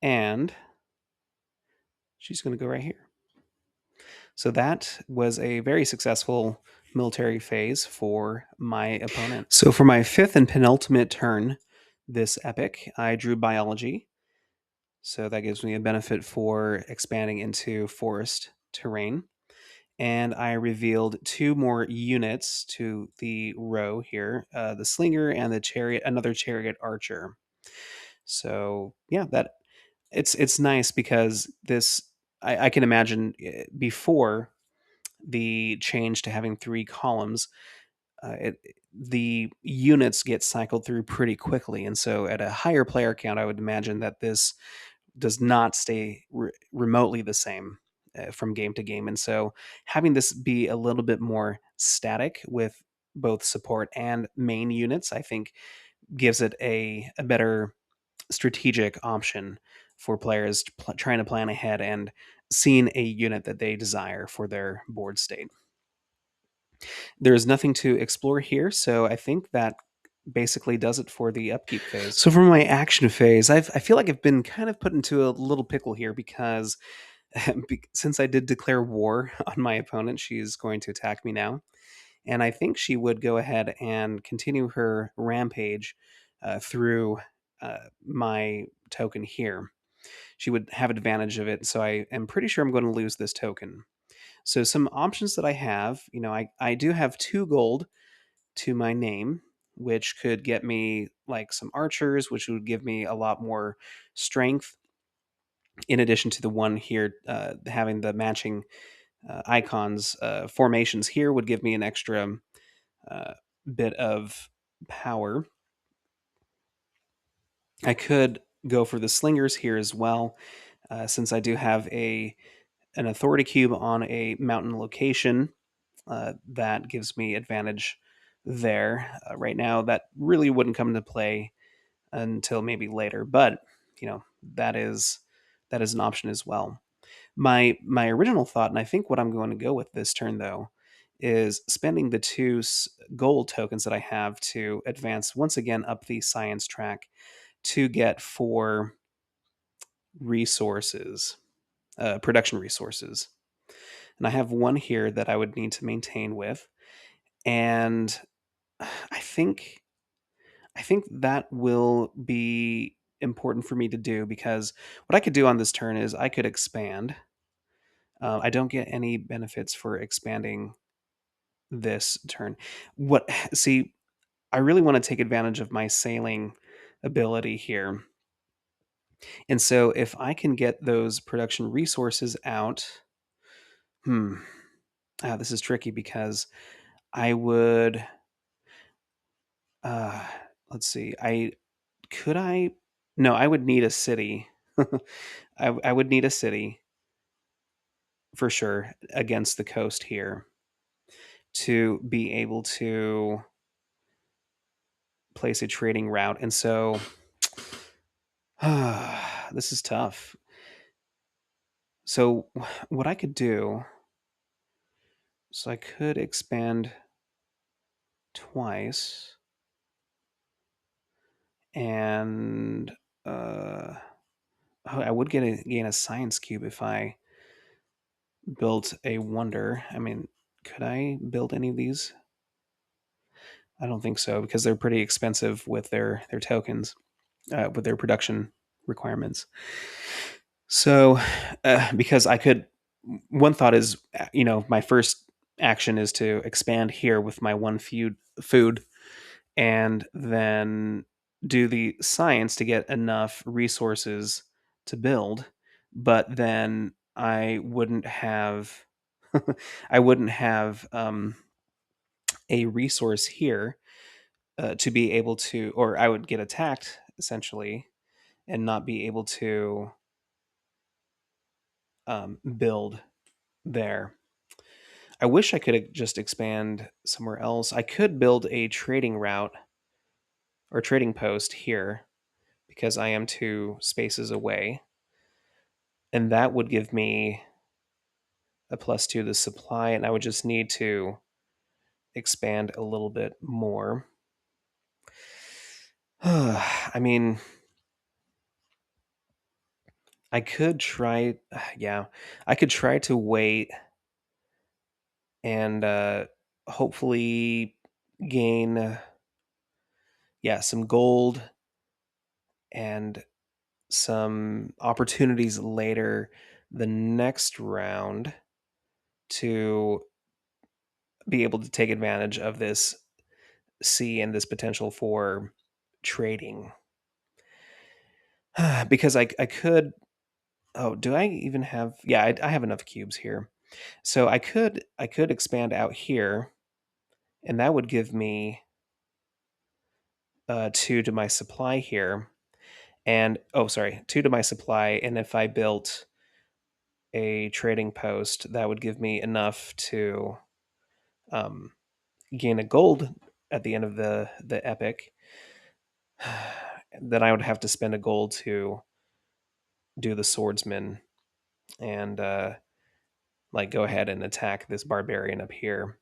and she's going to go right here. So that was a very successful military phase for my opponent. So for my 5th and penultimate turn this epic, I drew biology. So that gives me a benefit for expanding into forest terrain. And I revealed 2 more units to the row here: the slinger and the chariot, another chariot archer. So yeah, that it's nice because this I can imagine before the change to having 3 columns, the units get cycled through pretty quickly, and so at a higher player count, I would imagine that this does not stay remotely the same from game to game. And so having this be a little bit more static with both support and main units, I think gives it a better strategic option for players trying to plan ahead and seeing a unit that they desire for their board state. There is nothing to explore here, so I think that basically does it for the upkeep phase. So for my action phase, I feel like I've been kind of put into a little pickle here because since I did declare war on my opponent, she's going to attack me now. And I think she would go ahead and continue her rampage through my token here. She would have advantage of it, so I am pretty sure I'm going to lose this token. So some options that I have, I do have 2 gold to my name, which could get me like some archers, which would give me a lot more strength. In addition to the one here, having the matching icons, formations here would give me an extra uh, bit of power. I could go for the slingers here as well, since I do have an authority cube on a mountain location. That gives me advantage there. Right now, that really wouldn't come into play until maybe later, but you know that is that is an option as well. My original thought, and I think what I'm going to go with this turn though, is spending the two gold tokens that I have to advance once again up the science track to get 4 resources, production resources. And I have one here that I would need to maintain with, and I think I think that will be important for me to do because what I could do on this turn is I could expand. I don't get any benefits for expanding this turn. What see, I really want to take advantage of my sailing ability here. And so if I can get those production resources out, hmm, this is tricky because I would uh let's see. I no, I would need a city. I would need a city for sure against the coast here to be able to place a trading route. And so this is tough. So what I could do, so I could expand twice and I would gain a science cube if I built a wonder. I mean, could I build any of these? I don't think so because they're pretty expensive with their tokens, with their production requirements. So, because I could, one thought is, my first action is to expand here with my one food, and then do the science to get enough resources to build. But then I wouldn't have, I wouldn't have a resource here to be able to, or I would get attacked essentially and not be able to build there. I wish I could just expand somewhere else. I could build a trading route or trading post here because I am 2 spaces away. And that would give me a +2 to the supply, and I would just need to expand a little bit more. I mean, I could try, yeah, I could try to wait and hopefully gain, yeah, some gold and some opportunities later the next round to be able to take advantage of this sea and this potential for trading. Because I could, oh, do I even have, yeah, I have enough cubes here. So I could expand out here, and that would give me 2 to my supply here. And oh, sorry, 2 to my supply. And if I built a trading post, that would give me enough to um, gain a gold at the end of the epic. Then I would have to spend a gold to do the swordsman and like go ahead and attack this barbarian up here.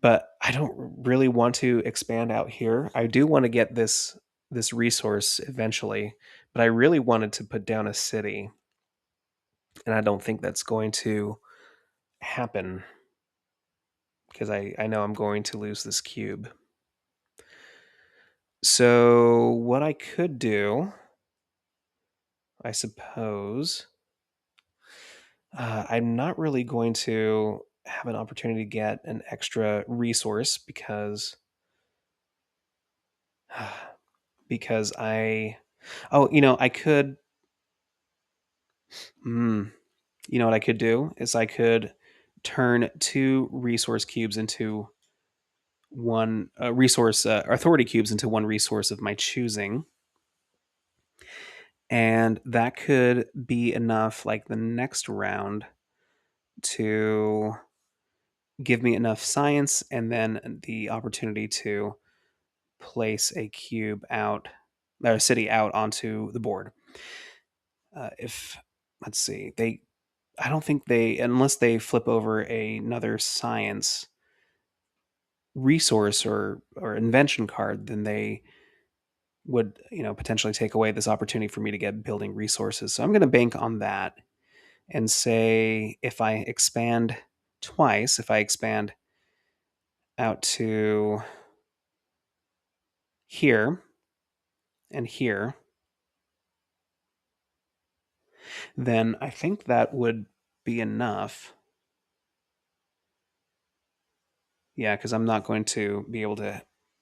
But I don't really want to expand out here. I do want to get this resource eventually, but I really wanted to put down a city, and I don't think that's going to happen because I know I'm going to lose this cube. So what I could do, I suppose, I'm not really going to have an opportunity to get an extra resource because because I could. Hmm, you know what I could do is I could turn 2 resource cubes into one resource authority cubes into one resource of my choosing, and that could be enough like the next round to give me enough science and then the opportunity to place a cube out or a city out onto the board. If let's see, I don't think they, unless they flip over another science resource or invention card, then they would potentially take away this opportunity for me to get building resources. So I'm going to bank on that and say if I expand twice, if I expand out to here and here, then I think that would be enough. Yeah, because I'm not going to be able to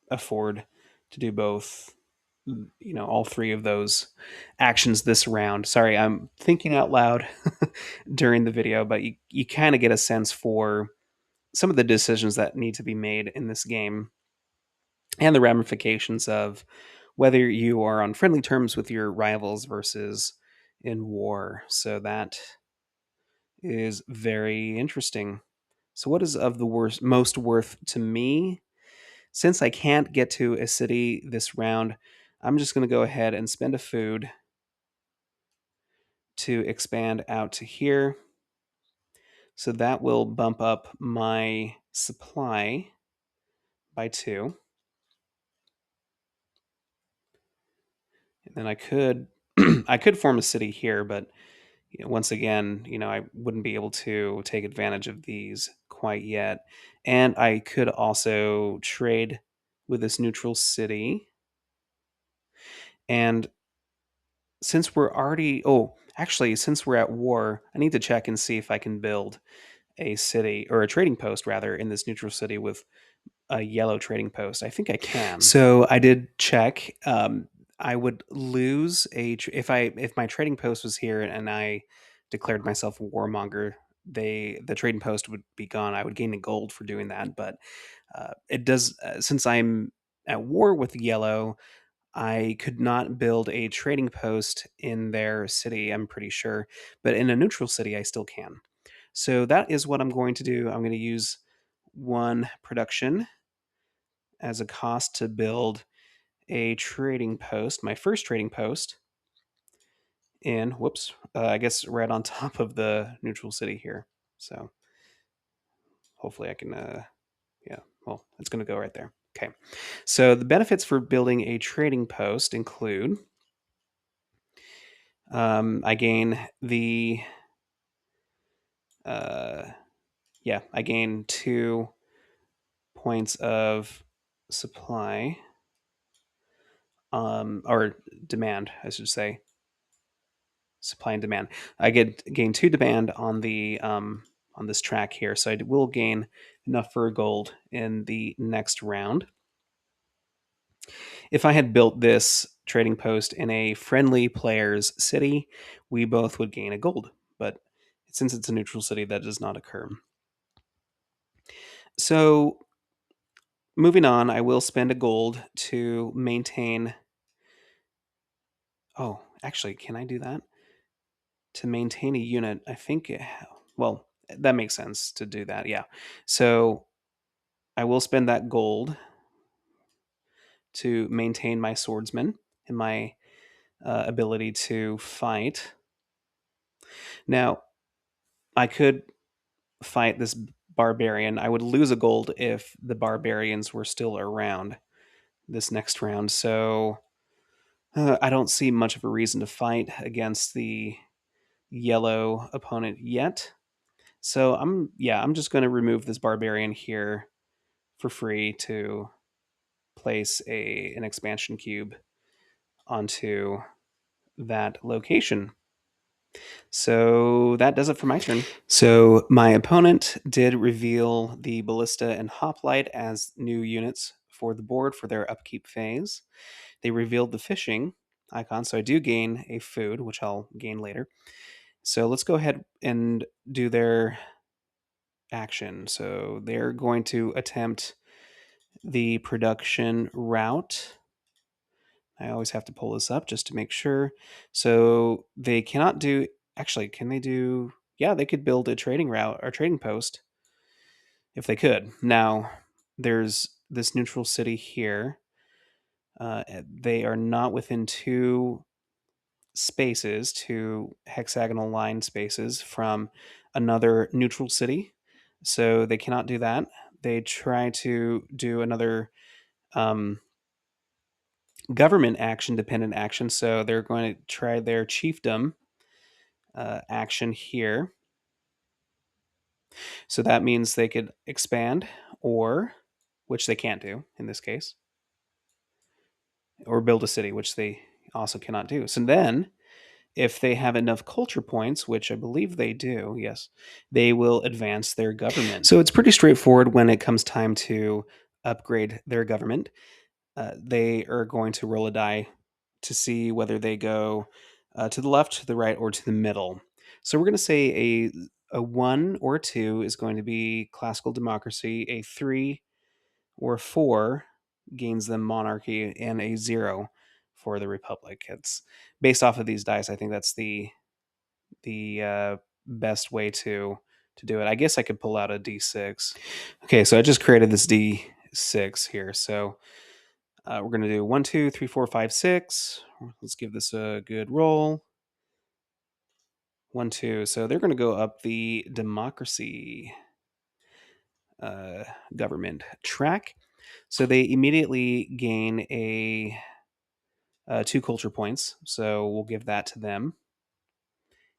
afford to do both, all three of those actions this round. Sorry, I'm thinking out loud during the video, but you kind of get a sense for some of the decisions that need to be made in this game and the ramifications of whether you are on friendly terms with your rivals versus in war. So that is very interesting. So, what is of the most worth to me? Since I can't get to a city this round, I'm just going to go ahead and spend a food to expand out to here. So that will bump up my supply by 2. And then I could I could form a city here, but once again, I wouldn't be able to take advantage of these quite yet. And I could also trade with this neutral city. And since we're already, oh, actually, since we're at war, I need to check and see if I can build a city or a trading post rather in this neutral city with a yellow trading post. I think I can. So I did check. I would lose if my trading post was here and I declared myself a warmonger. The trading post would be gone. I would gain a gold for doing that, but it does since I'm at war with yellow. I could not build a trading post in their city. I'm pretty sure, but in a neutral city, I still can. So that is what I'm going to do. I'm going to use 1 production as a cost to build a trading post, my first trading post in, I guess right on top of the neutral city here. So hopefully I can, yeah, well, it's going to go right there. Okay. So the benefits for building a trading post include I gain uh, I gain 2 points of supply, or demand, I should say, supply and demand. I gain 2 demand on this track here, so I will gain enough for a gold in the next round. If I had built this trading post in a friendly player's city, we both would gain a gold, but since it's a neutral city, that does not occur. So moving on, I will spend a gold to maintain. Oh, actually, can I do that? To maintain a unit, I think, well, that makes sense to do that, yeah. So I will spend that gold to maintain my swordsman and my ability to fight. Now, I could fight this barbarian. I would lose a gold if the barbarians were still around this next round. So I don't see much of a reason to fight against the yellow opponent yet. So I'm just going to remove this barbarian here for free to place an expansion cube onto that location. So that does it for my turn. So my opponent did reveal the ballista and hoplite as new units for the board for their upkeep phase. They revealed the fishing icon, so I do gain a food, which I'll gain later. So let's go ahead and do their action. So they're going to attempt the production route. I always have to pull this up just to make sure. So they cannot do, actually, can they do, yeah, they could build a trading route or trading post if they could. Now, there's this neutral city here. They are not within 2 spaces, 2 hexagonal line spaces from another neutral city. So they cannot do that. They try to do another um, government action dependent action. So they're going to try their chiefdom action here. So that means they could expand, or, which they can't do in this case, or build a city, which they also cannot do. So then, if they have enough culture points, which I believe they do, yes, they will advance their government. So it's pretty straightforward when it comes time to upgrade their government. They are going to roll a die to see whether they go to the left, to the right, or to the middle. So we're going to say a 1 or a 2 is going to be classical democracy, a 3 or 4 gains them monarchy, and a 0 for the republic. It's based off of these dice. I think that's the best way to do it. I guess I could pull out a d6. Okay, so I just created this d6 here. So we're going to do 1, 2, 3, 4, 5, 6. Let's give this a good roll. 1, 2. So they're going to go up the democracy government track. So they immediately gain a 2 culture points. So we'll give that to them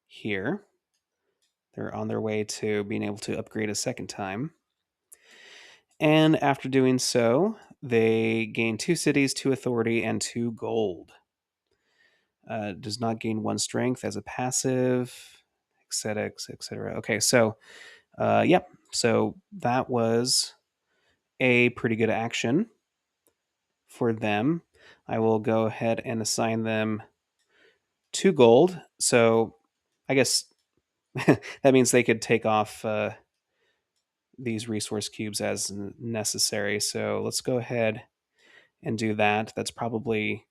here. They're on their way to being able to upgrade a second time. And after doing so, they gain 2 cities, 2 authority, and 2 gold. Does not gain 1 strength as a passive, etc., etc. Okay, so yep. So that was a pretty good action for them. I will go ahead and assign them 2 gold. So I guess that means they could take off these resource cubes as necessary. So let's go ahead and do that. That's probably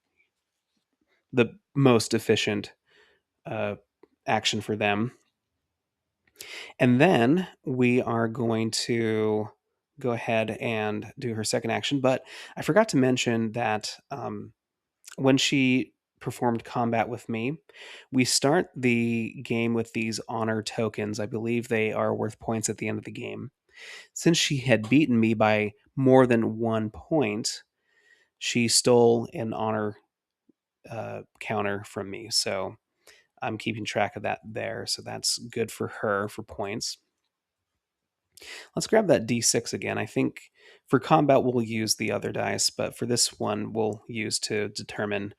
the most efficient uh, action for them. And then we are going to go ahead and do her second action. But I forgot to mention that when she performed combat with me, we start the game with these honor tokens. I believe they are worth points at the end of the game. Since she had beaten me by more than 1 point, she stole an honor counter from me. So I'm keeping track of that there. So that's good for her for points. Let's grab that d6 again. I think for combat we'll use the other dice, but for this one we'll use to determine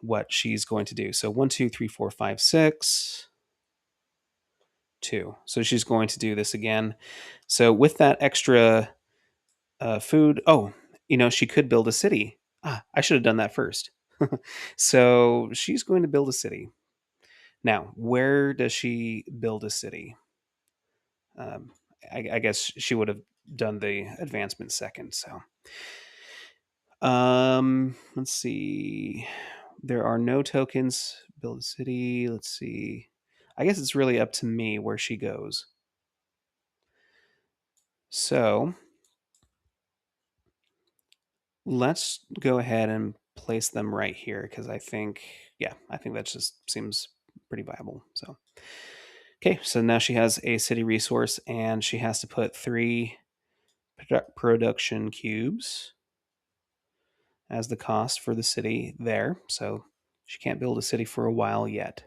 what she's going to do. So 1, 2, 3, 4, 5, 6, 2. So she's going to do this again. So with that extra food, she could build a city. I should have done that first. So she's going to build a city. Now, where does she build a city? Um, I guess she would have done the advancement second. So, let's see. There are no tokens. Build a city. Let's see. I guess it's really up to me where she goes. So, let's go ahead and place them right here because I think that just seems pretty viable. So, okay, so now she has a city resource and she has to put 3 production cubes as the cost for the city there. So she can't build a city for a while yet.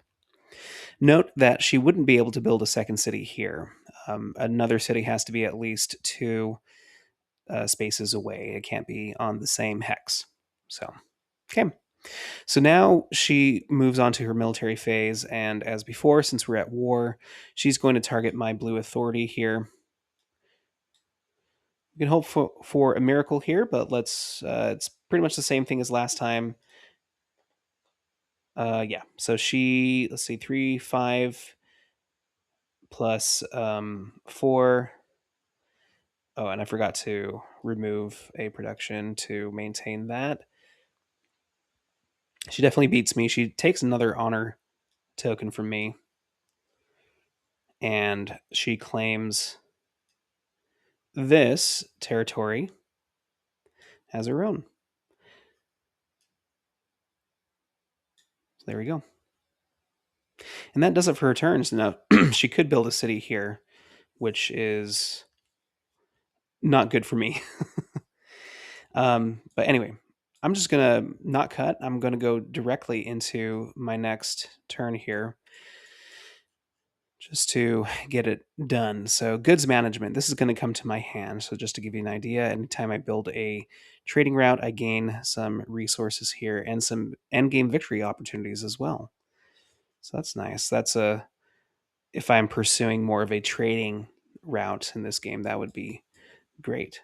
Note that she wouldn't be able to build a second city here. Another city has to be at least 2 spaces away. It can't be on the same hex. So, okay. So now she moves on to her military phase, and as before, since we're at war, she's going to target my blue authority here. We can hope for a miracle here, but it's pretty much the same thing as last time. Yeah. So let's see, 3, 5 plus 4. Oh, and I forgot to remove a production to maintain that. She definitely beats me. She takes another honor token from me, and she claims this territory as her own. So there we go. And that does it for her turns. Now, she could build a city here, which is not good for me. But anyway, I'm just going to not cut. I'm going to go directly into my next turn here just to get it done. So, goods management. This is going to come to my hand. So, just to give you an idea, anytime I build a trading route, I gain some resources here and some end game victory opportunities as well. So, that's nice. That's a if I'm pursuing more of a trading route in this game, that would be great.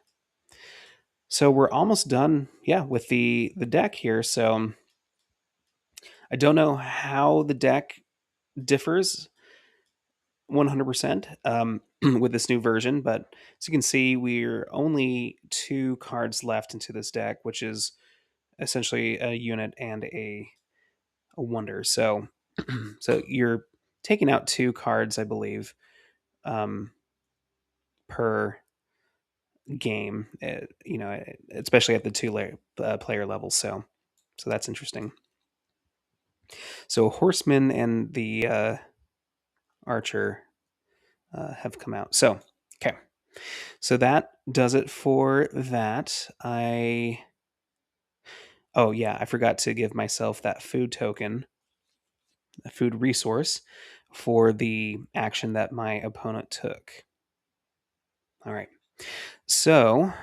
So we're almost done, yeah, with the deck here. So I don't know how the deck differs 100% with this new version, but as you can see, we're only 2 cards left into this deck, which is essentially a unit and a wonder. So so you're taking out 2 cards, I believe, um, per game, especially at the player level. So that's interesting. So horseman and the archer have come out. So okay, so that does it for that. Oh yeah, I forgot to give myself that food token, a food resource for the action that my opponent took. All right. So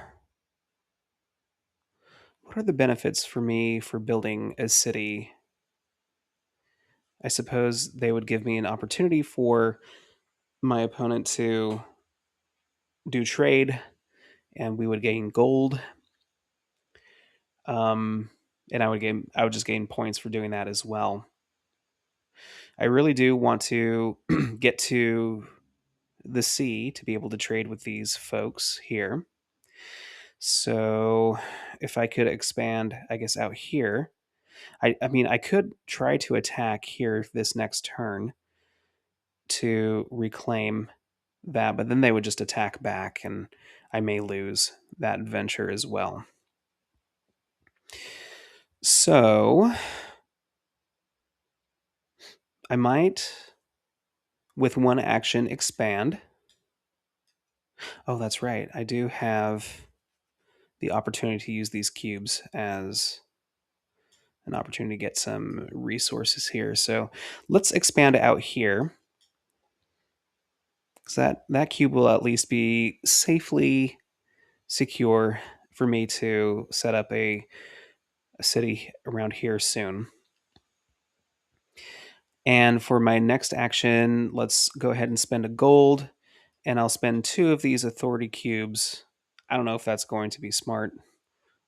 what are the benefits for me for building a city? I suppose they would give me an opportunity for my opponent to do trade, and we would gain gold. Um, and I would just gain points for doing that as well. I really do want to get to the sea to be able to trade with these folks here. So if I could expand, I guess out here, I mean, I could try to attack here this next turn to reclaim that, but then they would just attack back, and I may lose that adventure as well. So I might, with one action, expand. Oh, that's right. I do have the opportunity to use these cubes as an opportunity to get some resources here. So let's expand out here, because that cube will at least be safely secure for me to set up a city around here soon. And for my next action, let's go ahead and spend a gold, and I'll spend 2 of these authority cubes. I don't know if that's going to be smart.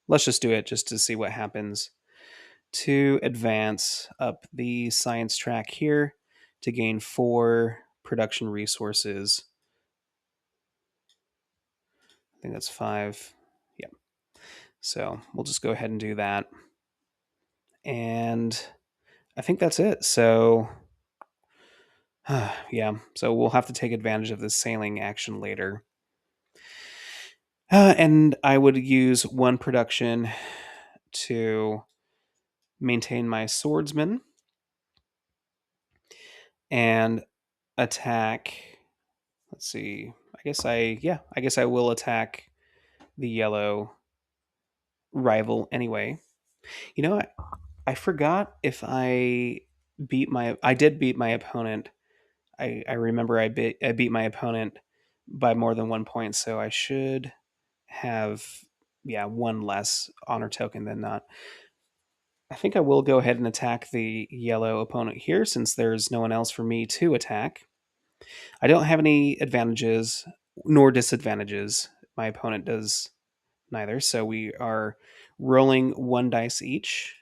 Let's just do it just to see what happens. To advance up the science track here to gain 4 production resources. I think that's 5. Yeah. So we'll just go ahead and do that. And I think that's it. So yeah, so we'll have to take advantage of this sailing action later. And I would use 1 production to maintain my swordsman and attack. Let's see. I guess I will attack the yellow rival anyway. You know, I forgot if I did beat my opponent. I remember I beat my opponent by more than 1 point, so I should have 1 less honor token than not. I think I will go ahead and attack the yellow opponent here since there's no one else for me to attack. I don't have any advantages nor disadvantages. My opponent does neither, so we are rolling 1 dice each.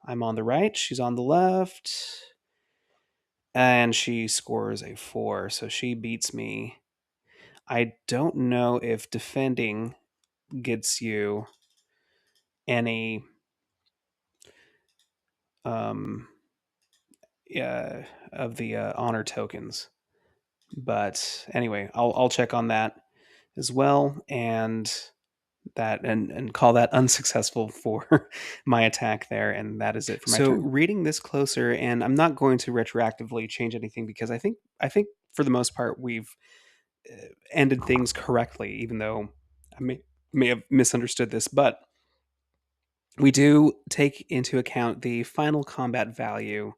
I'm on the right, she's on the left, and she scores a 4, so she beats me. I don't know if defending gets you any um of the honor tokens. But anyway, I'll check on that as well. And that and call that unsuccessful for my attack there, and that is it for my turn. So reading this closer, and I'm not going to retroactively change anything because I think for the most part we've ended things correctly, even though I may have misunderstood this, but we do take into account the final combat value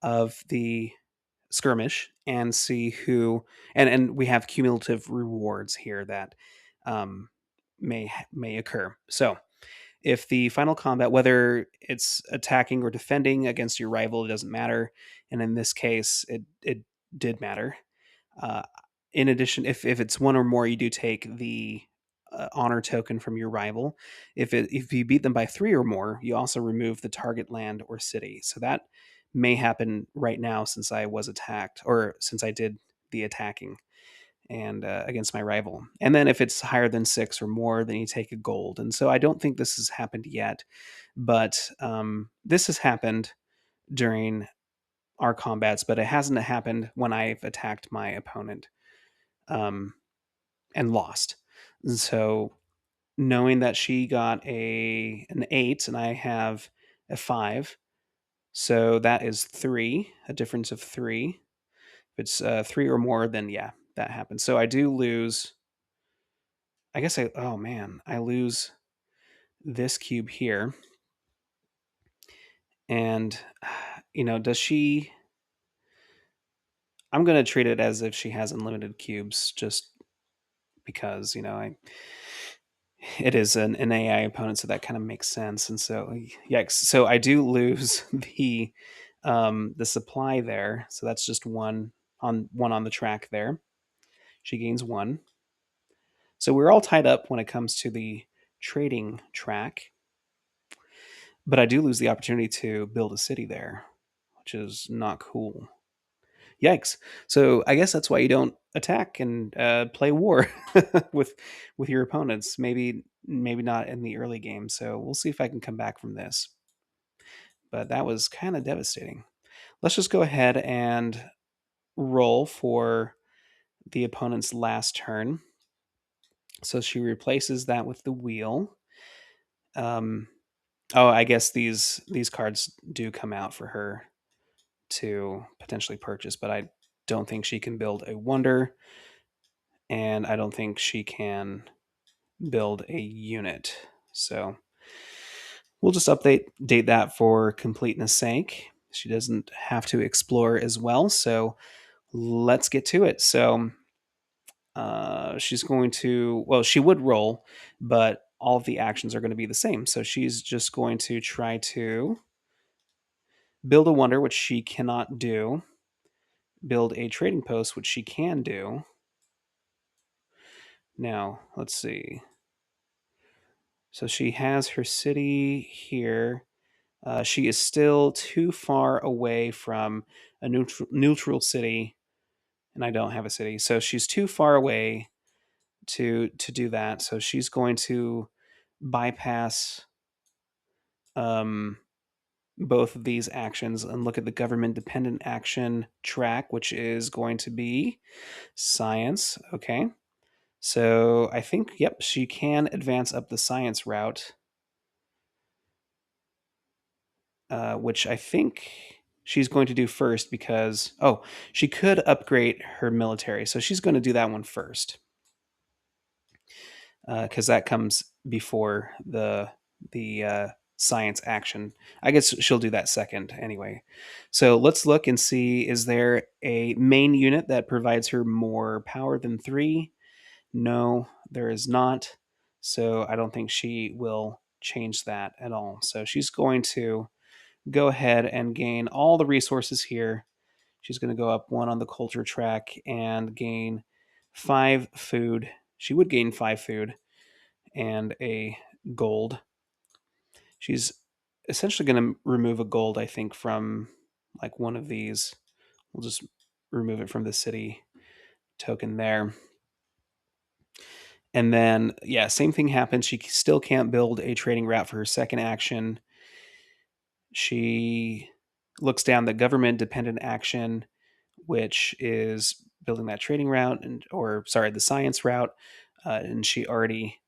of the skirmish and see who, and we have cumulative rewards here that um, may occur. So if the final combat, whether it's attacking or defending against your rival, it doesn't matter. And in this case, it did matter. Uh, in addition, if it's one or more, you do take the honor token from your rival. If you beat them by three or more, you also remove the target land or city. So that may happen right now since I was attacked, or since I did the attacking and against my rival. And then if it's higher than six or more, then you take a gold. And so I don't think this has happened yet, but this has happened during our combats, but it hasn't happened when I've attacked my opponent um, and lost. And so knowing that she got an 8 and I have a 5, so that is 3, a difference of 3. If it's 3 or more, then yeah, that happens. So I do lose. I guess oh man, I lose this cube here. And, does she. I'm going to treat it as if she has unlimited cubes just because, it is an AI opponent, so that kind of makes sense. And so, yikes. So I do lose the supply there. So that's just one on the track there. She gains 1. So we're all tied up when it comes to the trading track. But I do lose the opportunity to build a city there, which is not cool. Yikes! So I guess that's why you don't attack and play war with your opponents. Maybe not in the early game. So we'll see if I can come back from this. But that was kind of devastating. Let's just go ahead and roll for the opponent's last turn. So she replaces that with the wheel. I guess these cards do come out for her to potentially purchase, but I don't think she can build a wonder, and I don't think she can build a unit. So we'll just date that for completeness sake. She doesn't have to explore as well, so let's get to it. So she's going to, well, she would roll, but all of the actions are going to be the same. So she's just going to try to build a wonder, which she cannot do, build a trading post, which she can do. Now, let's see. So she has her city here. She is still too far away from a neutral city, and I don't have a city. So she's too far away to do that. So she's going to bypass um, both of these actions and look at the government dependent action track, which is going to be science. Okay. So I think, yep, she can advance up the science route, which I think she's going to do first because, she could upgrade her military. So she's going to do that one first because that comes before the science action. I guess she'll do that second anyway. So let's look and see, is there a main unit that provides her more power than 3? No, there is not. So I don't think she will change that at all. So she's going to go ahead and gain all the resources here. She's going to go up 1 on the culture track and gain 5 food. She would gain 5 food and a gold. She's essentially going to remove a gold, I think, from like one of these. We'll just remove it from the city token there. And then, yeah, same thing happens. She still can't build a trading route for her second action. She looks down the government dependent action, which is building that trading route, the science route, and she already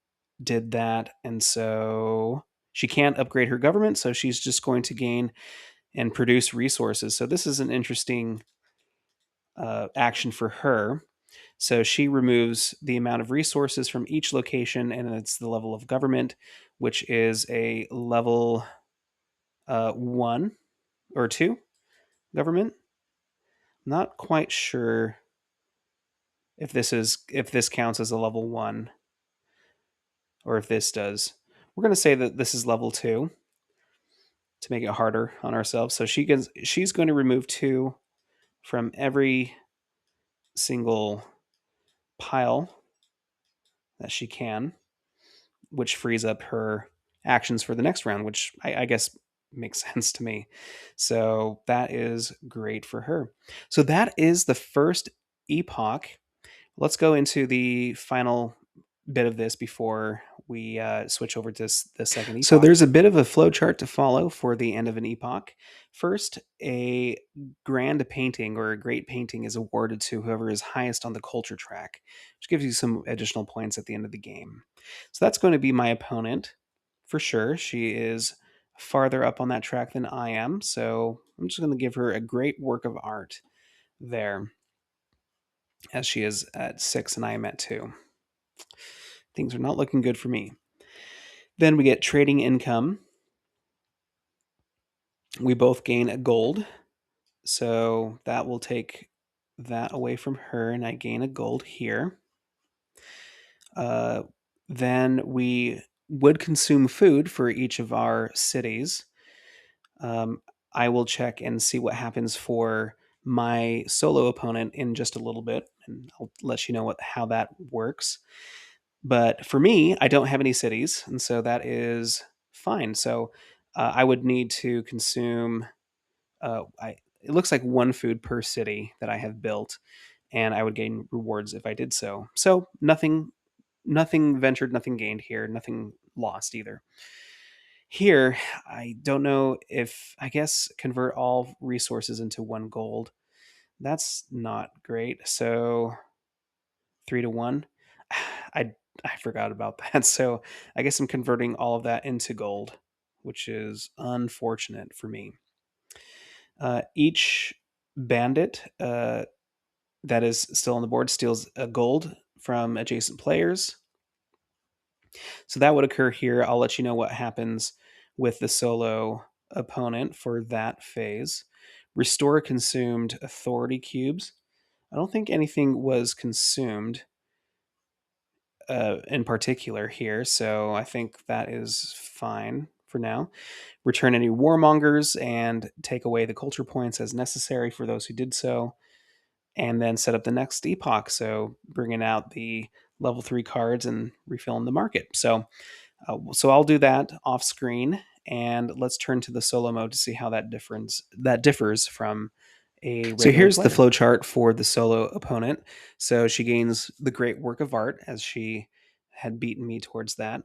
did that, and so she can't upgrade her government, so she's just going to gain and produce resources. So this is an interesting action for her. So she removes the amount of resources from each location, and it's the level of government, which is a level 1 or 2 government. Not quite sure if this counts as a level 1 or if this does. We're going to say that this is level 2 to make it harder on ourselves. So she's going to remove 2 from every single pile that she can, which frees up her actions for the next round, which I guess makes sense to me. So that is great for her. So that is the first epoch. Let's go into the final bit of this before we switch over to the second epoch. So there's a bit of a flow chart to follow for the end of an epoch. First, a grand painting or a great painting is awarded to whoever is highest on the culture track, which gives you some additional points at the end of the game. So that's going to be my opponent for sure. She is farther up on that track than I am, so I'm just going to give her a great work of art there, as she is at 6 and I am at 2. Things are not looking good for me. Then we get trading income. We both gain a gold, so that will take that away from her, and I gain a gold here. Then we would consume food for each of our cities. I will check and see what happens for my solo opponent in just a little bit, and I'll let you know how that works. But for me, I don't have any cities, and so that is fine. So I would need to consume. It looks like 1 food per city that I have built, and I would gain rewards if I did so. So nothing ventured, nothing gained here, nothing lost either. Here, I don't know if I guess convert all resources into 1 gold. That's not great. So 3 to 1. I I forgot about that. So I guess I'm converting all of that into gold, which is unfortunate for me. Each bandit that is still on the board steals a gold from adjacent players. So that would occur here. I'll let you know what happens with the solo opponent for that phase. Restore consumed authority cubes. I don't think anything was consumed in particular here, so I think that is fine for now. Return any warmongers and take away the culture points as necessary for those who did so, and then set up the next epoch. So bringing out the level 3 cards and refilling the market. So I'll do that off screen, and let's turn to the solo mode to see how that differs from a regular So here's the flow chart for the solo opponent. So she gains the great work of art, as she had beaten me towards that.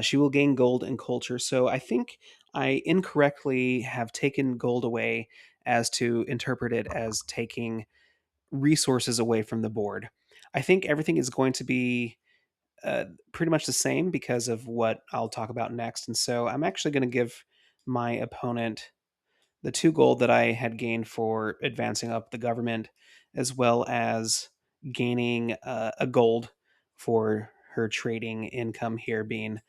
She will gain gold and culture. So I think I incorrectly have taken gold away as to interpret it as taking resources away from the board. I think everything is going to be pretty much the same because of what I'll talk about next. And so I'm actually going to give my opponent the 2 gold that I had gained for advancing up the government, as well as gaining a gold for her trading income here being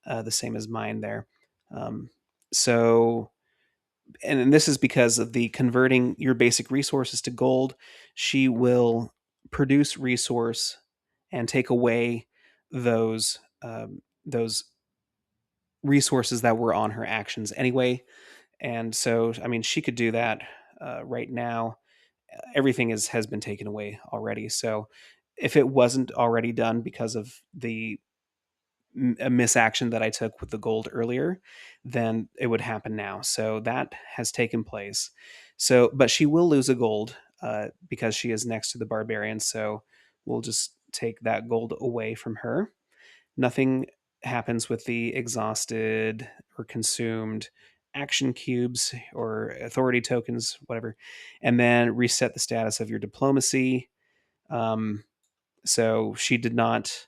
the same as mine there. Um, so and this is because of the converting your basic resources to gold. She will produce resource and take away those resources that were on her actions anyway. And so, I mean, she could do that right now. Everything has been taken away already. So, if it wasn't already done because of the a misaction that I took with the gold earlier, then it would happen now. So that has taken place. So, but she will lose a gold because she is next to the barbarian. So we'll just take that gold away from her. Nothing happens with the exhausted or consumed action cubes or authority tokens, whatever. And then reset the status of your diplomacy. So she did not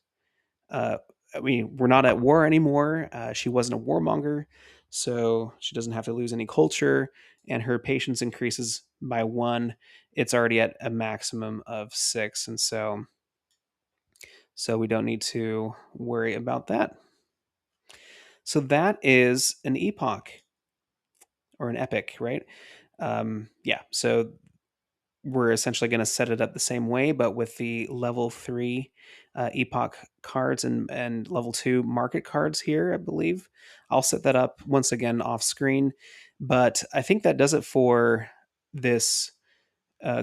uh, I mean, we're not at war anymore. She wasn't a warmonger, so she doesn't have to lose any culture, and her patience increases by one. It's already at a maximum of six, and so we don't need to worry about that. So that is an epoch or an epic, right? Yeah. So we're essentially going to set it up the same way, but with the level three epoch cards and level two market cards here, I believe. I'll set that up once again off screen, but I think that does it for this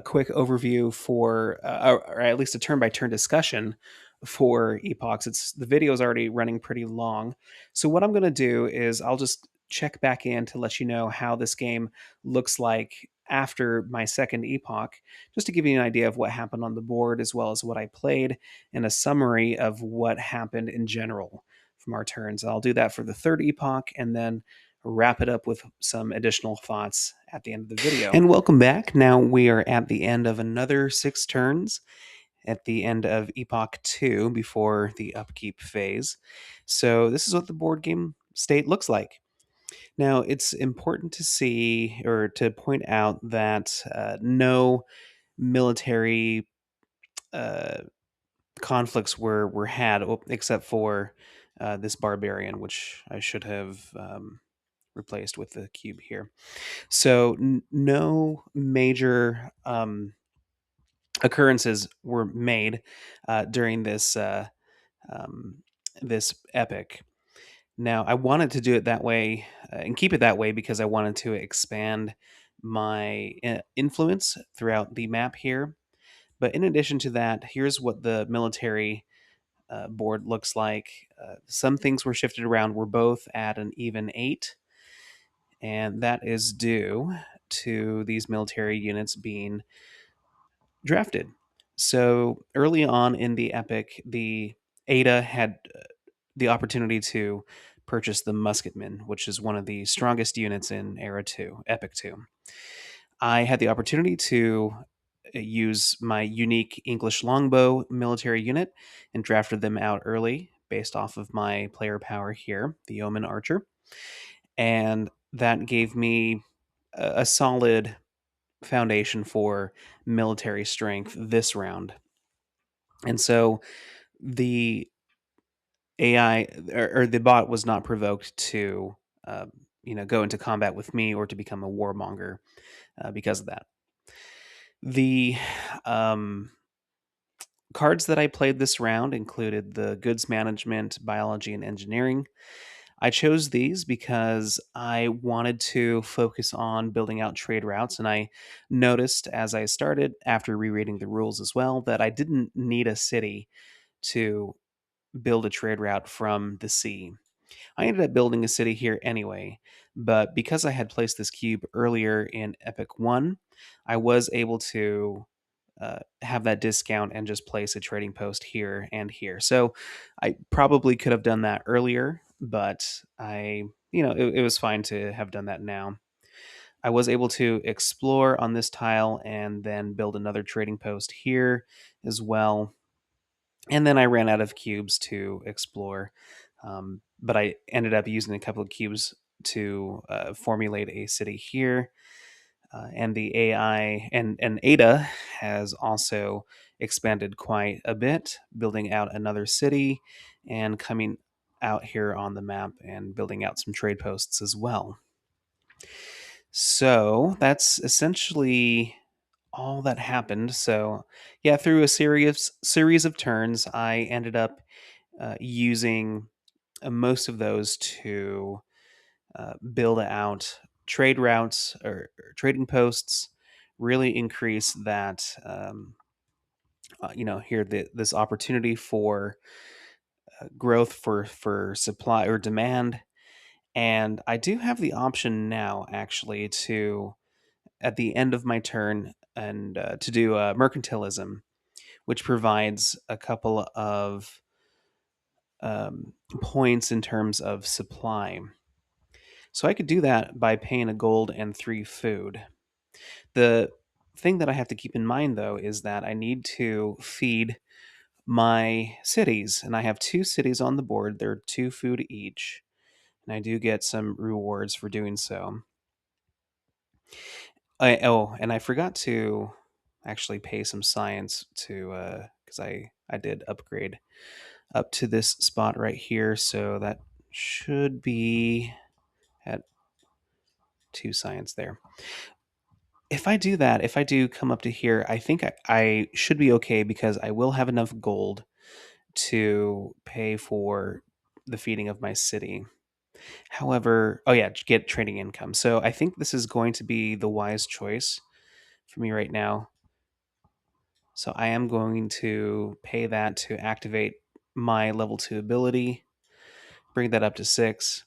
quick overview for, or at least a turn by turn discussion for epochs. It's the video is already running pretty long, so what I'm going to do is I'll just check back in to let you know how this game looks like after my second epoch, just to give you an idea of what happened on the board as well as what I played and a summary of what happened in general from our turns. I'll do that for the third epoch and then wrap it up with some additional thoughts at the end of the video. And welcome back. Now we are at the end of another 6 turns, at the end of Epoch II before the upkeep phase. So this is what the board game state looks like. Now it's important to see or to point out that no military uh, conflicts were had except for this barbarian, which I should have replaced with the cube here. So no major occurrences were made during um, this epic. Now, I wanted to do it that way and keep it that way because I wanted to expand my influence throughout the map here. But in addition to that, here's what the military board looks like. Some things were shifted around. We're both at an even 8, and that is due to these military units being drafted. So early on in the epic, the Ada had the opportunity to purchase the Musketmen, which is one of the strongest units in Era 2, Epic 2. I had the opportunity to use my unique English longbow military unit and drafted them out early based off of my player power here, the Yeoman Archer. And that gave me a solid foundation for military strength this round. And so the AI or the bot was not provoked to, go into combat with me or to become a warmonger because of that. The cards that I played this round included the goods management, biology, and engineering. I chose these because I wanted to focus on building out trade routes, and I noticed as I started, after rereading the rules as well, that I didn't need a city to build a trade route from the sea. I ended up building a city here anyway, but because I had placed this cube earlier in Epic 1, I was able to have that discount and just place a trading post here and here. So I probably could have done that earlier, but it was fine to have done that now. I was able to explore on this tile and then build another trading post here as well. And then I ran out of cubes to explore, but I ended up using a couple of cubes to formulate a city here. And the AI and Ada has also expanded quite a bit, building out another city and coming out here on the map and building out some trade posts as well. So that's essentially all that happened. So yeah, through a series of turns, I ended up using most of those to build out trade routes or trading posts, really increase that here this opportunity for growth for supply or demand. And I do have the option now actually to at the end of my turn and to do mercantilism, which provides a couple of points in terms of supply. So I could do that by paying a gold and 3 food. The thing that I have to keep in mind, though, is that I need to feed my cities, and I have two cities on the board. They're 2 food each, and I do get some rewards for doing so. And I forgot to actually pay some science to because I did upgrade up to this spot right here, so that should be at 2 science there. If I do that, if I do come up to here, I think I should be okay because I will have enough gold to pay for the feeding of my city. However, oh yeah, get trading income. So I think this is going to be the wise choice for me right now. So I am going to pay that to activate my level 2 ability, bring that up to 6.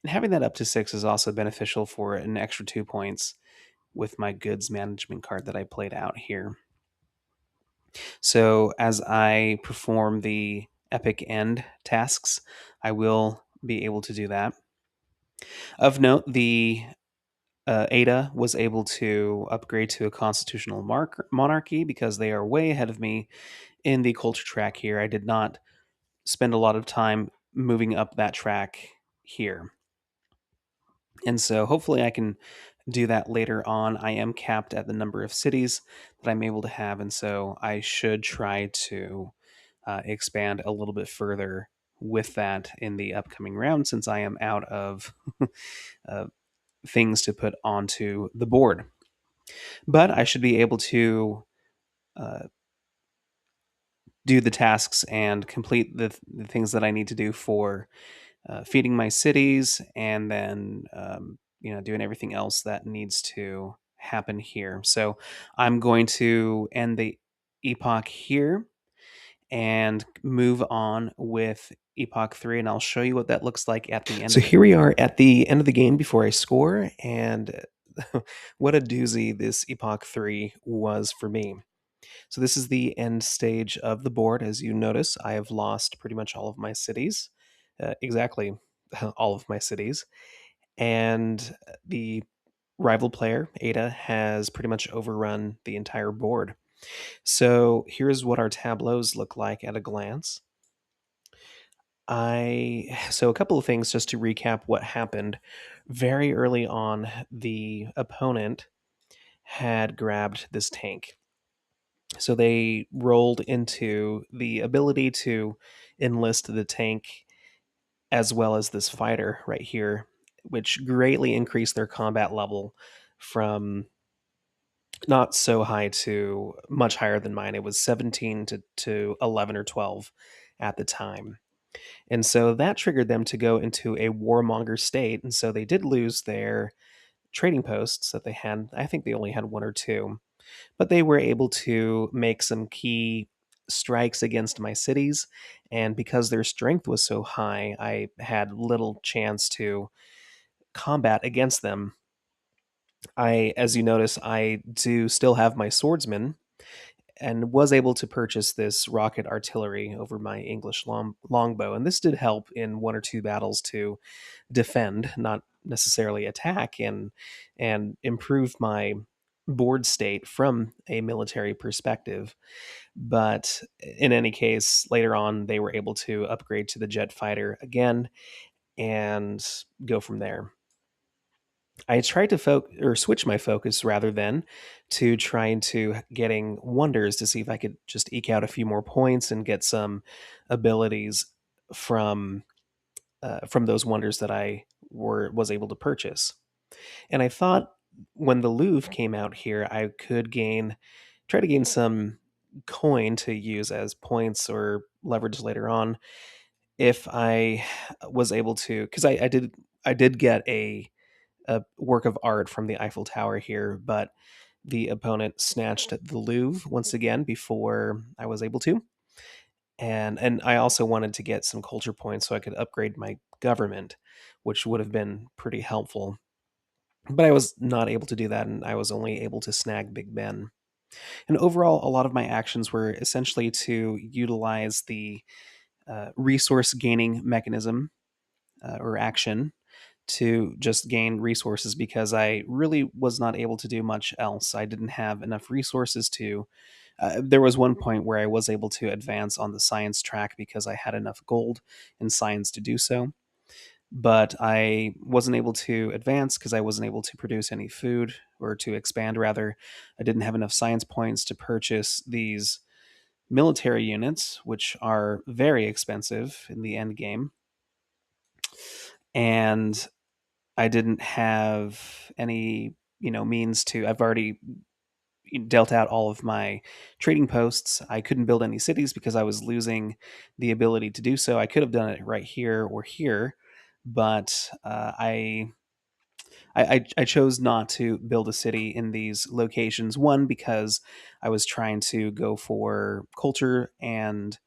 And having that up to 6 is also beneficial for an extra 2 points with my goods management card that I played out here. So as I perform the epic end tasks, I will be able to do that. Of note, the Ada was able to upgrade to a constitutional monarchy because they are way ahead of me in the culture track here. I did not spend a lot of time moving up that track here. And so hopefully I can do that later on. I am capped at the number of cities that I'm able to have, and so I should try to expand a little bit further with that in the upcoming round since I am out of uh, things to put onto the board. But I should be able to uh, do the tasks and complete the things that I need to do for feeding my cities, and then doing everything else that needs to happen here. So I'm going to end the epoch here and move on with Epoch 3, and I'll show you what that looks like at the end. So here we are at the end of the game before I score, and what a doozy this Epoch 3 was for me. So this is the end stage of the board. As you notice, I have lost pretty much all of my cities, exactly all of my cities, and the rival player, Ada, has pretty much overrun the entire board. So here's what our tableaus look like at a glance. So a couple of things just to recap what happened. Very early on, the opponent had grabbed this tank. So they rolled into the ability to enlist the tank as well as this fighter right here, which greatly increased their combat level from not so high to much higher than mine. It was 17 to 11 or 12 at the time. And so that triggered them to go into a warmonger state. And so they did lose their trading posts that they had. I think they only had one or two, but they were able to make some key strikes against my cities. And because their strength was so high, I had little chance to combat against them. As you notice, I do still have my swordsman and was able to purchase this rocket artillery over my English longbow. And this did help in one or two battles to defend, not necessarily attack, and improve my board state from a military perspective. But in any case, later on, they were able to upgrade to the jet fighter again and go from there. I tried to switch my focus rather than to trying to getting wonders to see if I could just eke out a few more points and get some abilities from those wonders that I was able to purchase. And I thought when the Louvre came out here, I could try to gain some coin to use as points or leverage later on if I was able to, because I did get a work of art from the Eiffel Tower here, but the opponent snatched the Louvre once again before I was able to. And I also wanted to get some culture points so I could upgrade my government, which would have been pretty helpful. But I was not able to do that, and I was only able to snag Big Ben. And overall, a lot of my actions were essentially to utilize the resource gaining mechanism or action to just gain resources because I really was not able to do much else. I didn't have enough resources to There was one point where I was able to advance on the science track because I had enough gold in science to do so, but I wasn't able to advance because I wasn't able to produce any food, or to expand rather. I didn't have enough science points to purchase these military units, which are very expensive in the end game. And I didn't have any, means to. I've already dealt out all of my trading posts. I couldn't build any cities because I was losing the ability to do so. I could have done it right here or here, but I chose not to build a city in these locations. One, because I was trying to go for culture and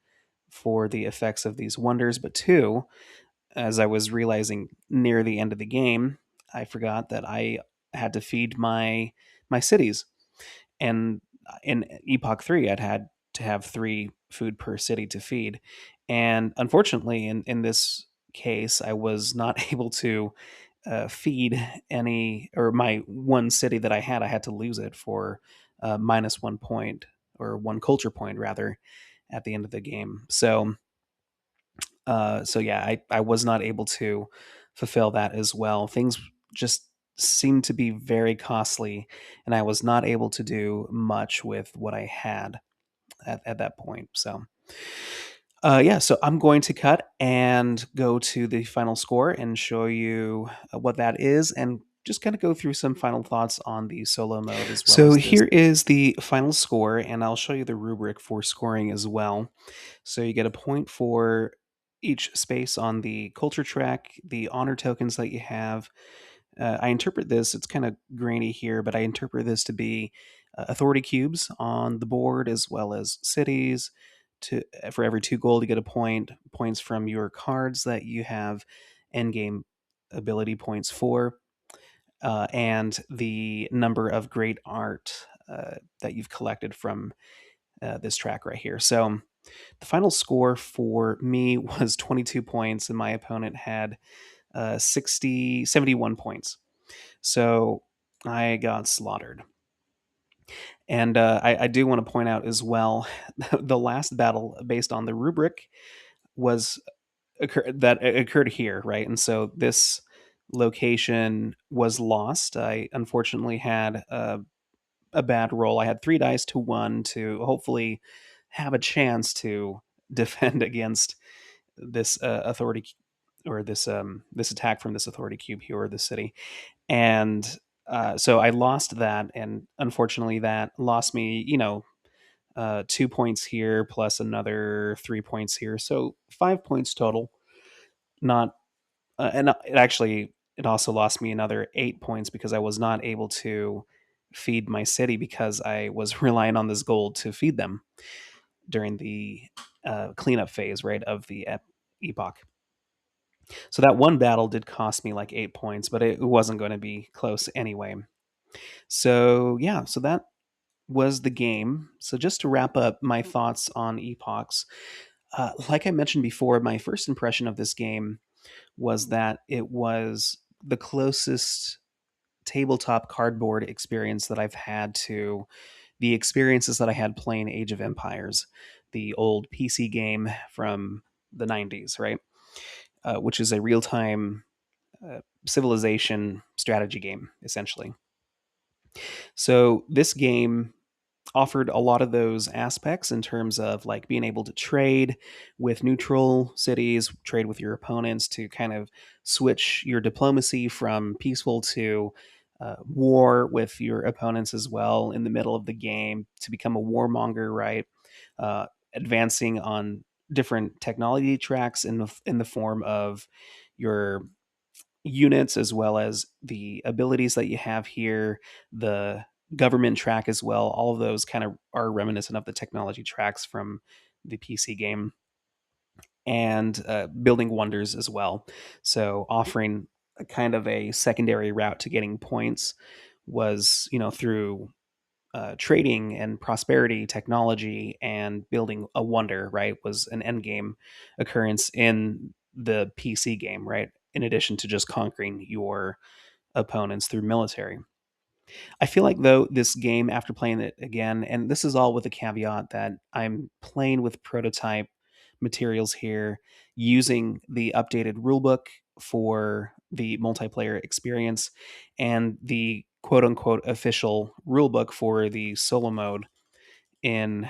for the effects of these wonders, but two, as I was realizing near the end of the game, I forgot that I had to feed my cities. And in Epoch 3, I'd had to have 3 food per city to feed. And unfortunately, in this case, I was not able to feed any, or my one city that I had to lose it for -1 point, or 1 culture point rather, at the end of the game. So yeah, I was not able to fulfill that as well. Things just seemed to be very costly, and I was not able to do much with what I had at that point. So yeah, so I'm going to cut and go to the final score and show you what that is, and just kind of go through some final thoughts on the solo mode as well. So as this. Here is the final score, and I'll show you the rubric for scoring as well. So you get a point for each space on the culture track, the honor tokens that you have. I interpret this, it's kind of grainy here, but I interpret this to be authority cubes on the board, as well as cities. For every 2 gold, you get a point. Points from your cards that you have endgame ability points for, and the number of great art that you've collected from this track right here. So the final score for me was 22 points, and my opponent had 71 points. So I got slaughtered. And I do want to point out as well, the last battle based on the rubric was that occurred here, right? And so this location was lost. I unfortunately had a bad roll. I had 3 dice to 1 to hopefully have a chance to defend against this authority, or this attack from this authority cube here, or the city. And so I lost that, and unfortunately that lost me 2 points here plus another 3 points here, so 5 points total. Not And it also lost me another 8 points because I was not able to feed my city, because I was relying on this gold to feed them during the cleanup phase, right, of the epoch. So that one battle did cost me like 8 points, but it wasn't going to be close anyway. So yeah, so that was the game. So just to wrap up my thoughts on epochs, like I mentioned before, my first impression of this game was that it was the closest tabletop cardboard experience that I've had to the experiences that I had playing Age of Empires, the old PC game from the 90s, right? Which is a real time civilization strategy game, essentially. So this game offered a lot of those aspects in terms of like being able to trade with neutral cities, trade with your opponents, to kind of switch your diplomacy from peaceful to war with your opponents as well in the middle of the game, to become a warmonger, right? Advancing on different technology tracks in the form of your units, as well as the abilities that you have here, the government track as well. All of those kind of are reminiscent of the technology tracks from the PC game, and building wonders as well. So offering a kind of a secondary route to getting points was, through trading and prosperity technology, and building a wonder, right, was an end game occurrence in the PC game, right, in addition to just conquering your opponents through military. I feel like though this game, after playing it again, and this is all with the caveat that I'm playing with prototype materials here, using the updated rulebook for the multiplayer experience, and the quote unquote official rulebook for the solo mode in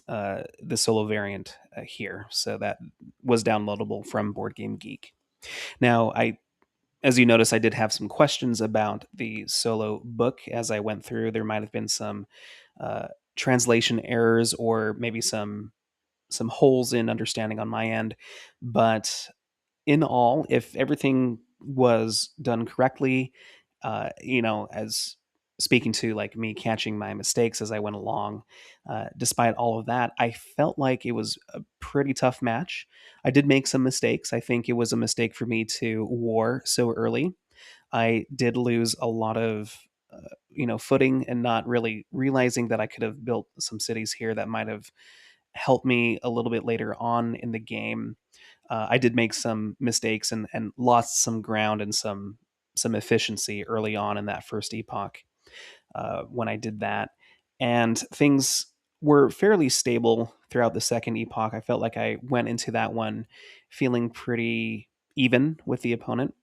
the solo variant here. So that was downloadable from Board Game Geek. Now, as you notice, I did have some questions about the solo book as I went through. There might have been some uh, translation errors or maybe some holes in understanding on my end, but in all, if everything was done correctly, as speaking to like me catching my mistakes as I went along, despite all of that, I felt like it was a pretty tough match. I did make some mistakes. I think it was a mistake for me to war so early. I did lose a lot of footing and not really realizing that I could have built some cities here that might have helped me a little bit later on in the game. I did make some mistakes and lost some ground and some efficiency early on in that first epoch when I did that, and things were fairly stable throughout the second epoch. I felt like I went into that one feeling pretty even with the opponent,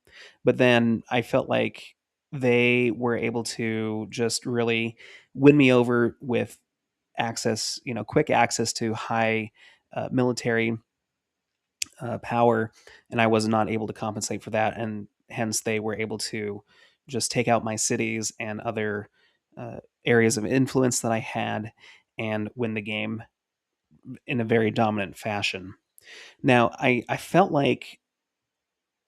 but then I felt like they were able to just really win me over with access, quick access to high military power, and I was not able to compensate for that, and hence they were able to just take out my cities and other areas of influence that I had and win the game in a very dominant fashion. Now, I felt like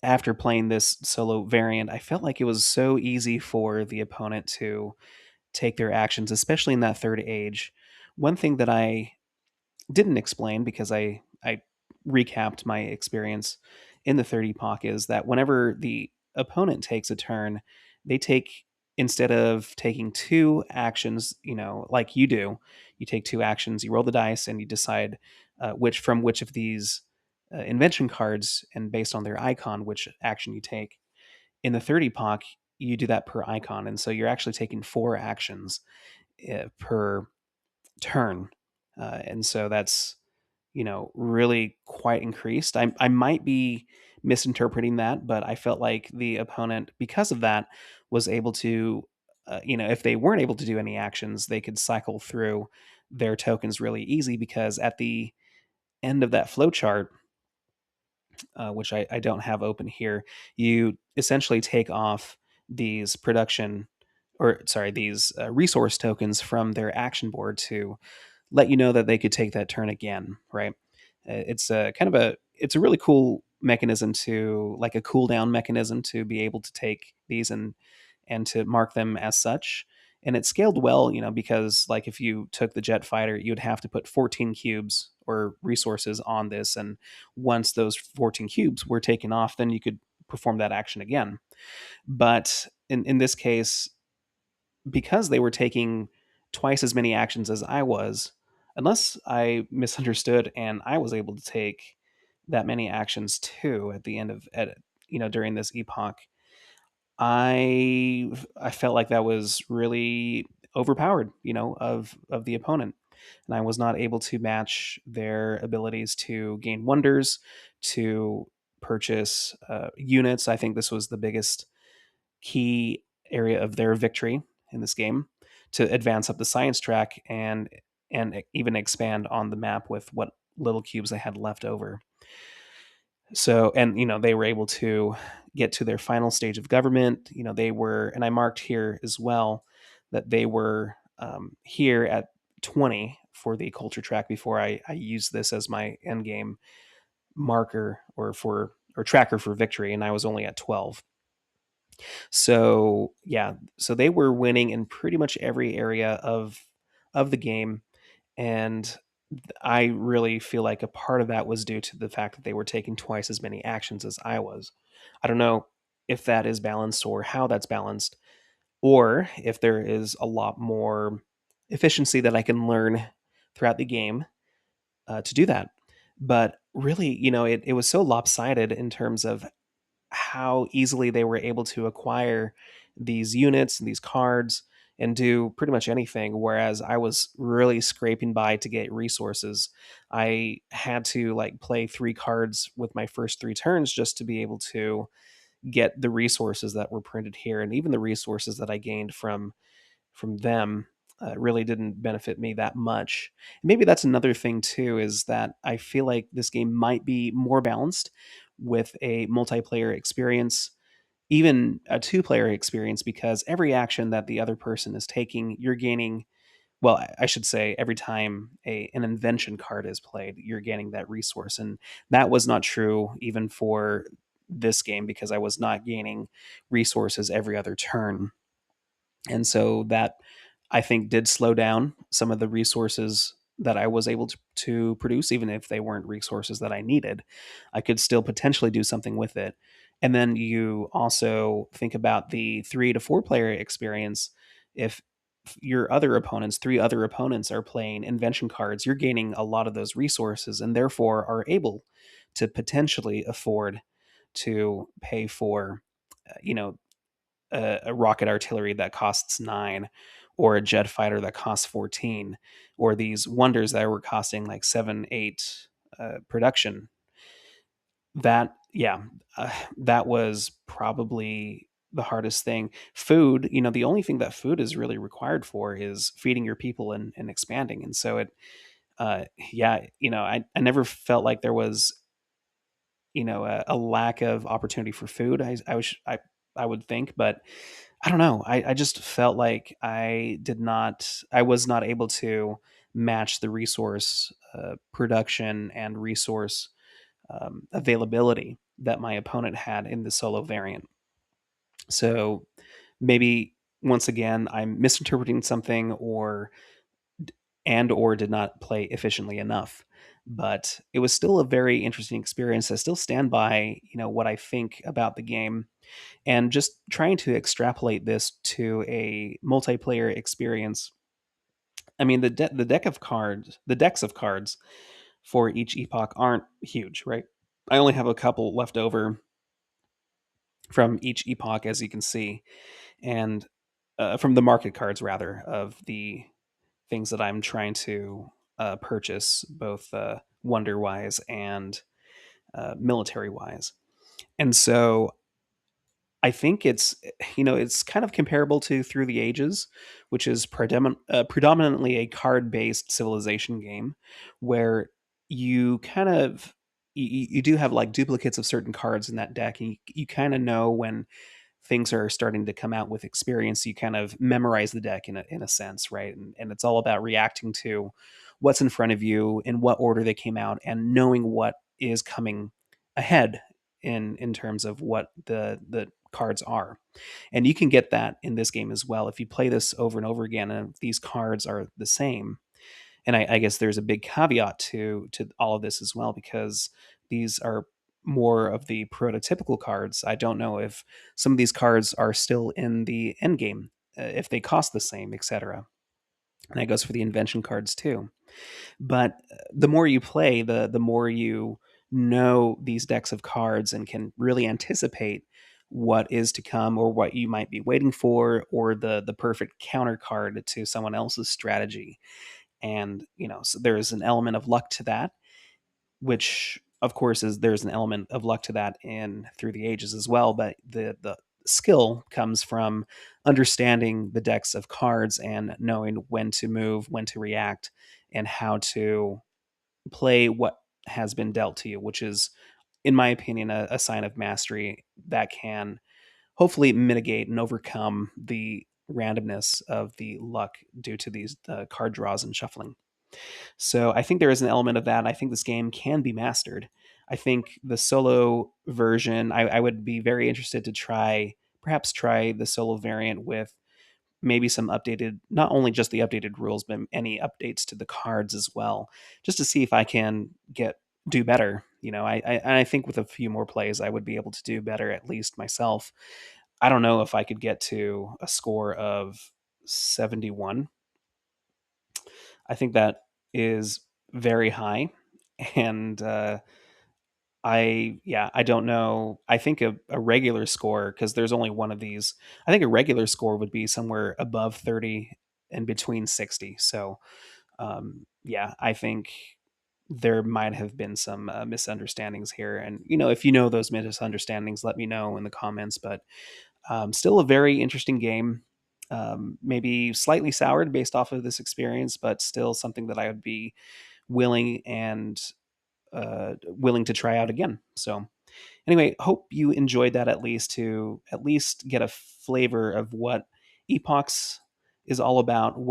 after playing this solo variant, I felt like it was so easy for the opponent to take their actions, especially in that third age. One thing that I didn't explain because I recapped my experience in the third epoch is that whenever the opponent takes a turn, they take instead of taking two actions, like you do, you take two actions, you roll the dice, and you decide which of these invention cards, and based on their icon, which action you take. In the third epoch, you do that per icon, and so you're actually taking four actions per turn, and so that's really quite increased. I might be misinterpreting that, but I felt like the opponent, because of that, was able to, if they weren't able to do any actions, they could cycle through their tokens really easy because at the end of that flowchart, which I don't have open here, you essentially take off these production or sorry, these resource tokens from their action board to let you know that they could take that turn again, right? It's a kind of it's a really cool mechanism to like a cooldown mechanism to be able to take these and to mark them as such. And it scaled well, because like if you took the jet fighter, you'd have to put 14 cubes or resources on this. And once those 14 cubes were taken off, then you could perform that action again. But in this case, because they were taking twice as many actions as I was, unless I misunderstood and I was able to take that many actions too at the end of during this epoch, I felt like that was really overpowered, of the opponent. And I was not able to match their abilities to gain wonders, to purchase units. I think this was the biggest key area of their victory in this game, to advance up the science track and even expand on the map with what little cubes they had left over. So, and they were able to get to their final stage of government. They were, and I marked here as well that they were here at 20 for the culture track before I used this as my end game marker or tracker for victory, and I was only at 12. So yeah, so they were winning in pretty much every area of the game, and I really feel like a part of that was due to the fact that they were taking twice as many actions as I was. I don't know if that is balanced or how that's balanced, or if there is a lot more efficiency that I can learn throughout the game to do that. But really, it was so lopsided in terms of how easily they were able to acquire these units and these cards and do pretty much anything. Whereas I was really scraping by to get resources. I had to like play 3 cards with my first 3 turns just to be able to get the resources that were printed here, and even the resources that I gained from them really didn't benefit me that much. Maybe that's another thing too, is that I feel like this game might be more balanced with a multiplayer experience, even a two-player experience, because every action that the other person is taking, you're gaining. Well, I should say every time an invention card is played, you're gaining that resource, and that was not true even for this game because I was not gaining resources every other turn. And so that, I think, did slow down some of the resources that I was able to produce, even if they weren't resources that I needed. I could still potentially do something with it. And then you also think about the 3 to 4 player experience. If your other opponents, 3 other opponents, are playing invention cards, you're gaining a lot of those resources and therefore are able to potentially afford to pay for, you know, a rocket artillery that costs 9, or a jet fighter that costs 14, or these wonders that were costing like 7, 8 production. That, yeah, that was probably the hardest thing. Food, the only thing that food is really required for is feeding your people and expanding. And so yeah, I never felt like there was, a lack of opportunity for food. I would think, but I don't know. I just felt like I was not able to match the resource production and resource availability that my opponent had in the solo variant. So maybe once again, I'm misinterpreting something, or did not play efficiently enough. But it was still a very interesting experience. I still stand by, what I think about the game, and just trying to extrapolate this to a multiplayer experience. I mean, the decks of cards for each epoch aren't huge, right? I only have a couple left over from each epoch, as you can see, and from the market cards, rather, of the things that I'm trying to purchase, both wonder wise and military wise. And so I think it's kind of comparable to Through the Ages, which is predominantly a card based civilization game, where you kind of you do have like duplicates of certain cards in that deck, and you kind of know when things are starting to come out with experience. You kind of memorize the deck in a sense, right? And it's all about reacting to what's in front of you, in what order they came out, and knowing what is coming ahead in terms of what the cards are. And you can get that in this game as well if you play this over and over again, and if these cards are the same. And I guess there's a big caveat to all of this as well, because these are more of the prototypical cards. I don't know if some of these cards are still in the end game, if they cost the same, etc. And that goes for the invention cards too. But the more you play, the more you know these decks of cards and can really anticipate what is to come, or what you might be waiting for, or the perfect counter card to someone else's strategy. And so there's an element of luck to that, which of course is there's an element of luck to that in Through the Ages as well. But the skill comes from understanding the decks of cards and knowing when to move, when to react, and how to play what has been dealt to you, which is, in my opinion, a sign of mastery that can hopefully mitigate and overcome the randomness of the luck due to these card draws and shuffling. So I think there is an element of that. I think this game can be mastered. I think the solo version, I would be very interested to perhaps try the solo variant with maybe some updated, not only just the updated rules, but any updates to the cards as well, just to see if I can do better. I think with a few more plays, I would be able to do better, at least myself. I don't know if I could get to a score of 71. I think that is very high, and I don't know. I think a regular score, because there's only one of these. I think a regular score would be somewhere above 30 and between 60. So yeah, I think there might have been some misunderstandings here. And if you know those misunderstandings, let me know in the comments. But still a very interesting game. Maybe slightly soured based off of this experience, but still something that I would be willing and willing to try out again. So anyway, hope you enjoyed that, at least get a flavor of what Epochs is all about,